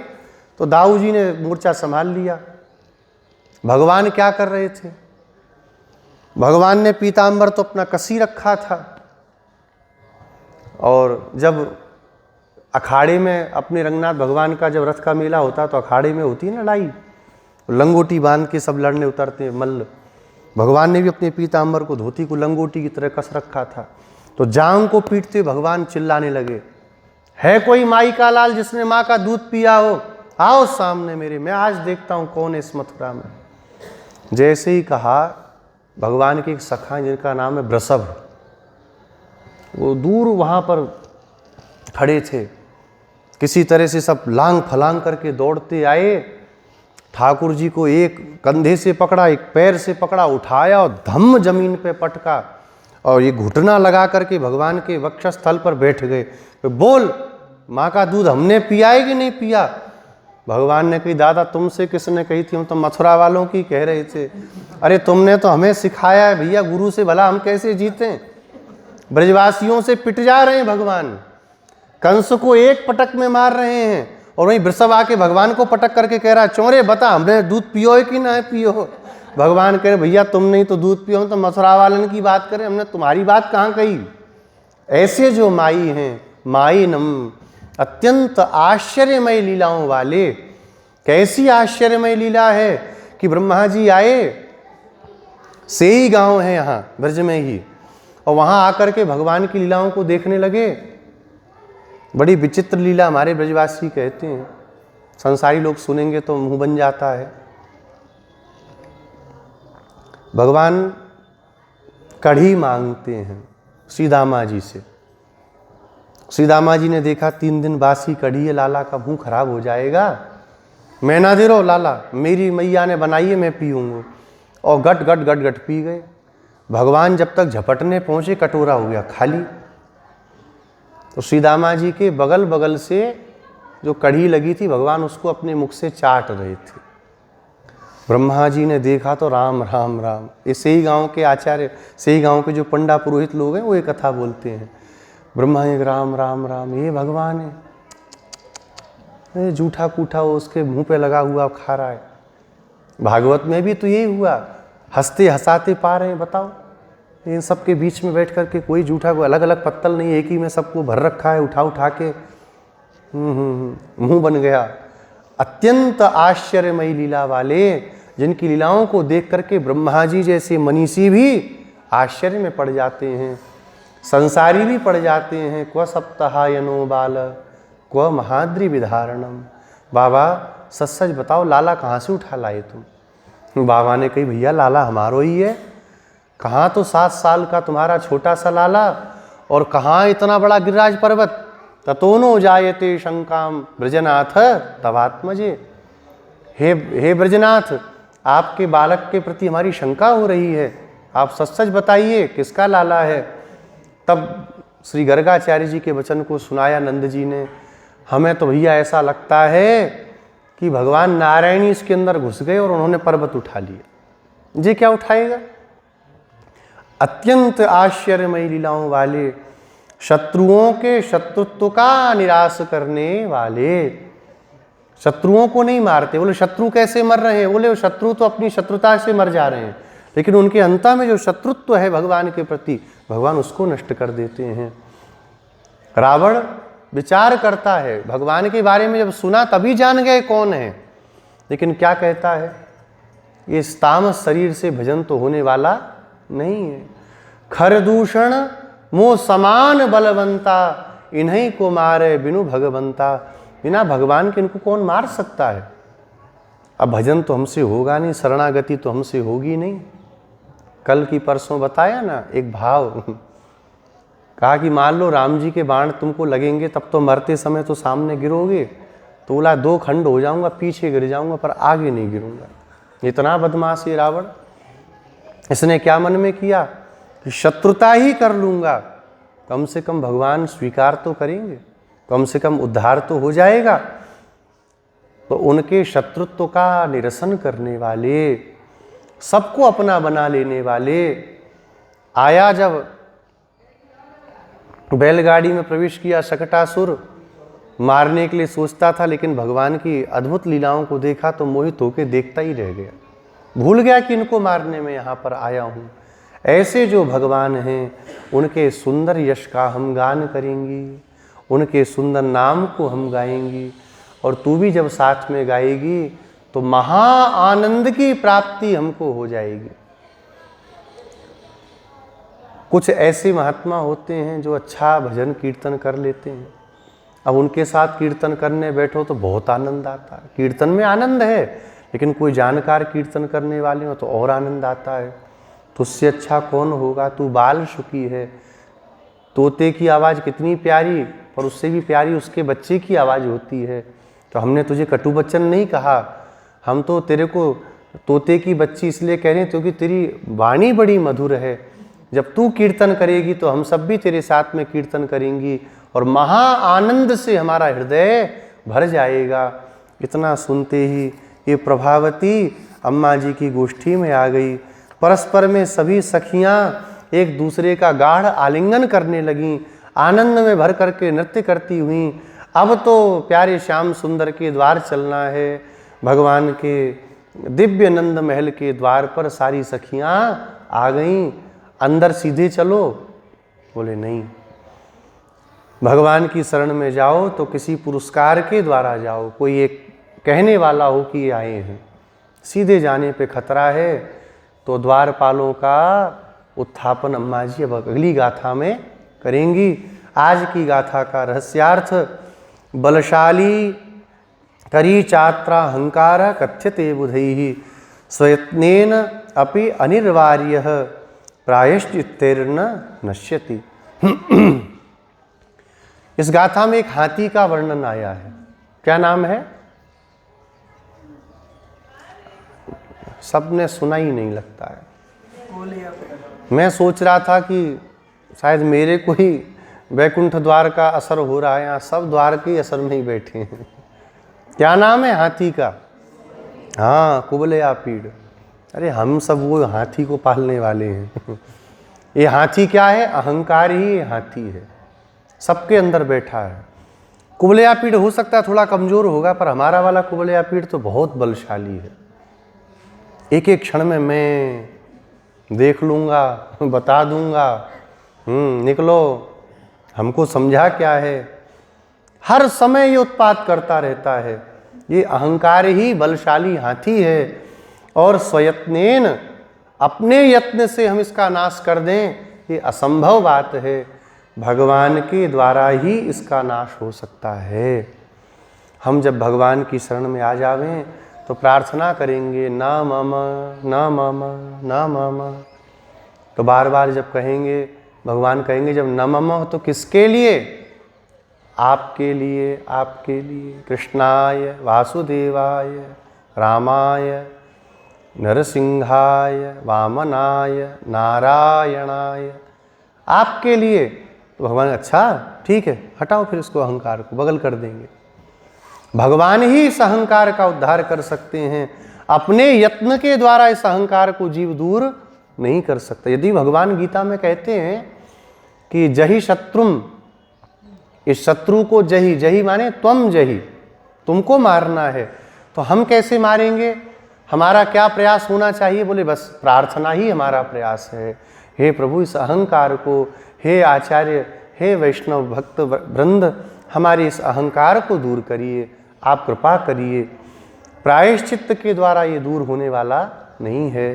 तो दाऊ जी ने मोर्चा संभाल लिया। भगवान क्या कर रहे थे? भगवान ने पीतांबर तो अपना कसी रखा था, और जब अखाड़े में अपने रंगनाथ भगवान का जब रथ का मेला होता तो अखाड़े में होती है ना लड़ाई, लंगोटी बांध के सब लड़ने उतरते हैं मल्ल। भगवान ने भी अपने पीतांबर को, धोती को लंगोटी की तरह कस रखा था। तो जांग को पीटते भगवान चिल्लाने लगे, है कोई माई का लाल जिसने माँ का दूध पिया हो, आओ सामने मेरे, मैं आज देखता हूँ कौन है इस मथुरा में। जैसे ही कहा, भगवान के एक सखा जिनका नाम है वृषभ, वो दूर वहाँ पर खड़े थे, किसी तरह से सब लांग फलांग करके दौड़ते आए, ठाकुर जी को एक कंधे से पकड़ा, एक पैर से पकड़ा, उठाया और धम्म जमीन पे पटका, और ये घुटना लगा करके भगवान के वक्षस्थल पर बैठ गए। बोल, माँ का दूध हमने पिया है कि नहीं पिया? भगवान ने कही, दादा तुमसे किसने कही थी? हम तो मथुरा वालों की कह रहे थे। अरे तुमने तो हमें सिखाया है भैया, गुरु से भला हम कैसे जीतें? ब्रजवासियों से पिट जा रहे हैं भगवान, कंस को एक पटक में मार रहे हैं, और वहीं वृषभ आके भगवान को पटक करके कह रहा है, चोरे बता हमने दूध पियो है कि ना पियो? भगवान कह रहे, भैया तुम नहीं तो दूध पियो, हम तो मथुरा वालन की बात करें, हमने तुम्हारी बात कहाँ कही? ऐसे जो माई हैं, माइनम अत्यंत आश्चर्यमय लीलाओं वाले। कैसी आश्चर्यमय लीला है कि ब्रह्मा जी आए, से ही गांव है यहाँ ब्रज में ही, और वहां आकर के भगवान की लीलाओं को देखने लगे। बड़ी विचित्र लीला हमारे ब्रजवासी कहते हैं, संसारी लोग सुनेंगे तो मुंह बन जाता है। भगवान कढ़ी मांगते हैं सीदामा जी से। सीदामा जी ने देखा 3 दिन बासी कढ़ी है, लाला का मुंह खराब हो जाएगा, मैं ना दे रहा लाला, मेरी मैया ने बनाई है, मैं पीऊँगा। और गट गट गट गट पी गए। भगवान जब तक झपटने पहुँचे, कटोरा हो गया खाली। तो सीदामा जी के बगल बगल से जो कढ़ी लगी थी, भगवान उसको अपने मुख से चाट रहे थे। ब्रह्मा जी ने देखा तो राम राम राम। ये से ही गाँव के आचार्य, से ही गाँव के जो पंडा पुरोहित लोग हैं वो ये कथा बोलते हैं। ब्रह्मा एक राम राम राम, ये भगवान है, जूठा कूठा वो उसके मुंह पे लगा हुआ खा रहा है। भागवत में भी तो यही हुआ, हंसते हंसाते पा रहे हैं। बताओ, इन सब के बीच में बैठ करके कोई जूठा, कोई अलग अलग पत्तल नहीं, एक ही में सबको भर रखा है, उठा उठा के मुंह बन गया। अत्यंत आश्चर्यमयी लीला वाले, जिनकी लीलाओं को देख करके ब्रह्मा जी जैसे मनीषी भी आश्चर्य में पड़ जाते हैं, संसारी भी पड़ जाते हैं। क्व सप्ताहायनो बाल क्व महाद्रि विधारणम। बाबा सच सच बताओ, लाला कहाँ से उठा लाए तुम? बाबा ने कही, भैया लाला हमारो ही है। कहाँ तो 7 साल का तुम्हारा छोटा सा लाला, और कहाँ इतना बड़ा गिरिराज पर्वत। ततोनो जायते शंकाम ब्रजनाथ तवात्मजे। हे ब्रजनाथ, आपके बालक के प्रति हमारी शंका हो रही है, आप सच सच बताइए किसका लाला है। तब श्री गर्गाचार्य जी के वचन को सुनाया नंद जी ने। हमें तो भैया ऐसा लगता है कि भगवान नारायणी इसके अंदर घुस गए और उन्होंने पर्वत उठा लिया। जी क्या उठाएगा? अत्यंत आश्चर्यमयी लीलाओं वाले, शत्रुओं के शत्रुत्व का निराश करने वाले। शत्रुओं को नहीं मारते। बोले शत्रु कैसे मर रहे हैं? बोले शत्रु तो अपनी शत्रुता से मर जा रहे हैं, लेकिन उनके अंतर में जो शत्रुत्व है भगवान के प्रति, भगवान उसको नष्ट कर देते हैं। रावण विचार करता है, भगवान के बारे में जब सुना तभी जान गए कौन है, लेकिन क्या कहता है, ये इस तामस शरीर से भजन तो होने वाला नहीं है। खरदूषण मोह समान बलवंता, इन्हीं को मारे बिनु भगवंता। बिना भगवान के इनको कौन मार सकता है? अब भजन तो हमसे होगा नहीं, शरणागति तो हमसे होगी नहीं। कल की परसों बताया ना एक भाव, कहा कि मान लो राम जी के बाण तुमको लगेंगे, तब तो मरते समय तो सामने गिरोगे, तो बोला 2 खंड हो जाऊंगा, पीछे गिर जाऊंगा, पर आगे नहीं गिरूंगा। इतना बदमाश ये रावण। इसने क्या मन में किया, कि शत्रुता ही कर लूँगा, कम से कम भगवान स्वीकार तो करेंगे, कम से कम उद्धार तो हो जाएगा। तो उनके शत्रुत्व का निरसन करने वाले, सबको अपना बना लेने वाले, आया जब बैलगाड़ी में प्रवेश किया शकटासुर, मारने के लिए सोचता था, लेकिन भगवान की अद्भुत लीलाओं को देखा तो मोहित होकर देखता ही रह गया, भूल गया कि इनको मारने में यहाँ पर आया हूँ। ऐसे जो भगवान हैं उनके सुंदर यश का हम गान करेंगे, उनके सुंदर नाम को हम गाएंगी, और तू भी जब साथ में गाएगी तो महा आनंद की प्राप्ति हमको हो जाएगी। कुछ ऐसे महात्मा होते हैं जो अच्छा भजन कीर्तन कर लेते हैं, अब उनके साथ कीर्तन करने बैठो तो बहुत आनंद आता है। कीर्तन में आनंद है, लेकिन कोई जानकार कीर्तन करने वाले हो तो और आनंद आता है। तुझसे अच्छा कौन होगा, तू बाल शुकी है। तोते की आवाज़ कितनी प्यारी, पर उससे भी प्यारी उसके बच्चे की आवाज़ होती है। तो हमने तुझे कटु वचन नहीं कहा, हम तो तेरे को तोते की बच्ची इसलिए कह रहे हैं क्योंकि तेरी वाणी बड़ी मधुर है। जब तू कीर्तन करेगी तो हम सब भी तेरे साथ में कीर्तन करेंगी और महा आनंद से हमारा हृदय भर जाएगा। इतना सुनते ही ये प्रभावती अम्मा जी की गोष्ठी में आ गई। परस्पर में सभी सखियां एक दूसरे का गाढ़ आलिंगन करने लगीं, आनंद में भर करके नृत्य करती हुई। अब तो प्यारे श्याम सुंदर के द्वार चलना है, भगवान के दिव्य नंद महल के द्वार पर सारी सखियां आ गईं। अंदर सीधे चलो, बोले नहीं, भगवान की शरण में जाओ तो किसी पुरस्कार के द्वारा जाओ, कोई एक कहने वाला हो कि ये आए हैं। सीधे जाने पे खतरा है। तो द्वारपालों का उत्थापन अम्मा जी अब अगली गाथा में करेंगी। आज की गाथा का रहस्यार्थ, बलशाली करी चात्रा हंकार कथ्यते बुधैहि स्वयत्नेन अपि अनिर्वार्यः प्रायश्चित्तेर्न नश्यति। इस गाथा में एक हाथी का वर्णन आया है। क्या नाम है? सबने सुना ही नहीं लगता है। मैं सोच रहा था कि शायद मेरे को ही वैकुंठ द्वार का असर हो रहा है, यहाँ सब द्वार के असर में ही बैठे हैं। क्या नाम है हाथी का? हाँ, कुबलयापीड़। अरे हम सब वो हाथी को पालने वाले हैं। ये हाथी क्या है? अहंकार ही हाथी है, सबके अंदर बैठा है। कुबलयापीड़ हो सकता है थोड़ा कमजोर होगा, पर हमारा वाला कुबलयापीड़ तो बहुत बलशाली है। एक एक क्षण में मैं देख लूँगा, बता दूंगा, निकलो, हमको समझा क्या है। हर समय ये उत्पात करता रहता है। ये अहंकार ही बलशाली हाथी है, और स्वयत्नेन, अपने यत्न से हम इसका नाश कर दें, ये असंभव बात है। भगवान के द्वारा ही इसका नाश हो सकता है। हम जब भगवान की शरण में आ जावें तो प्रार्थना करेंगे, ना मम ना मम ना मम। तो बार बार जब कहेंगे, भगवान कहेंगे जब न मम हो तो किसके लिए? आपके लिए, आपके लिए। कृष्णाय वासुदेवाय रामाय नरसिंहाय वामनाय नारायणाय, आपके लिए। तो भगवान अच्छा ठीक है, हटाओ फिर इसको, अहंकार को बगल कर देंगे। भगवान ही इस अहंकार का उद्धार कर सकते हैं। अपने यत्न के द्वारा इस अहंकार को जीव दूर नहीं कर सकता। यदि भगवान गीता में कहते हैं कि जहि शत्रुम, इस शत्रु को जही, जही माने त्वम जही, तुमको मारना है, तो हम कैसे मारेंगे? हमारा क्या प्रयास होना चाहिए? बोले बस प्रार्थना ही हमारा प्रयास है। हे प्रभु, इस अहंकार को, हे आचार्य, हे वैष्णव भक्त वृंद, हमारे इस अहंकार को दूर करिए, आप कृपा करिए। प्रायश्चित्त के द्वारा ये दूर होने वाला नहीं है।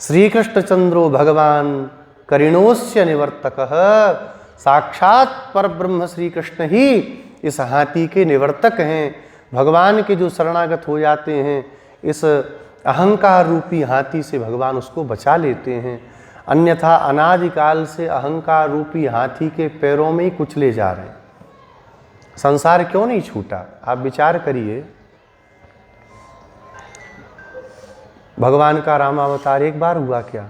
श्री कृष्ण चंद्रो भगवान करिणोस्य निवर्तकः, साक्षात परब्रह्म श्री कृष्ण ही इस हाथी के निवर्तक हैं। भगवान के जो शरणागत हो जाते हैं, इस अहंकार रूपी हाथी से भगवान उसको बचा लेते हैं। अन्यथा अनादिकाल से अहंकार रूपी हाथी के पैरों में ही कुचले जा रहे हैं। संसार क्यों नहीं छूटा? आप विचार करिए। भगवान का रामावतार एक बार हुआ क्या?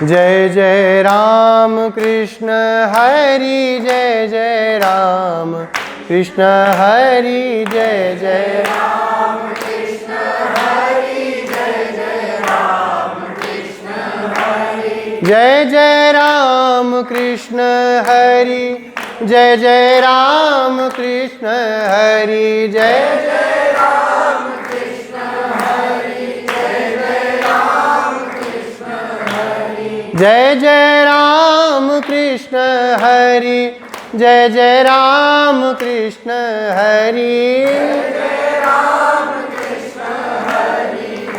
जय जय राम कृष्ण हरि जय जय राम कृष्ण हरि जय जय राम कृष्ण हरि जय जय राम कृष्ण हरि जय जय राम कृष्ण हरि जय जय राम कृष्ण हरि जय जय राम कृष्ण हरि जय जय राम कृष्ण हरि जय जय राम कृष्ण हरि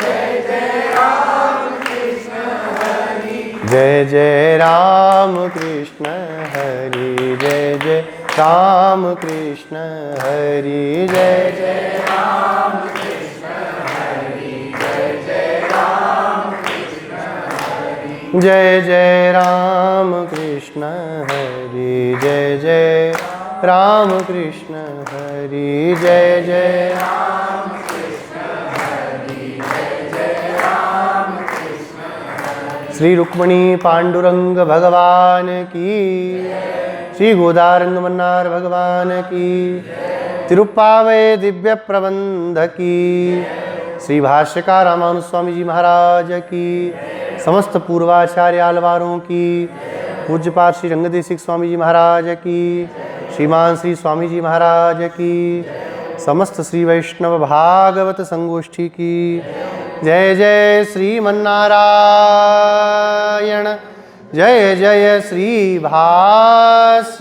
जय जय राम कृष्ण हरि जय जय राम कृष्ण हरि जय जय राम कृष्ण हरि जय जय राम कृष्ण हरि जय जय राम कृष्ण हरि जय जय राम कृष्ण हरि जय जय राम कृष्ण हरि जय जय राम कृष्ण हरि जय जय राम कृष्ण हरि श्री रुक्मिणी पांडुरंग भगवान की श्री गोदारंग मन्नार भगवान की तिरुप्पावय दिव्य प्रबंध की श्री भाष्यकार रामानुज स्वामी जी महाराज की समस्त पूर्वाचार्य आलवारों की पूज्यपाद श्री रंगदेशिक स्वामी जी महाराज की श्रीमान श्री स्वामी जी महाराज की समस्त श्री वैष्णव भागवत संगोष्ठी की जय जय श्रीमन्नारायण जय जय श्री भाष्यकार।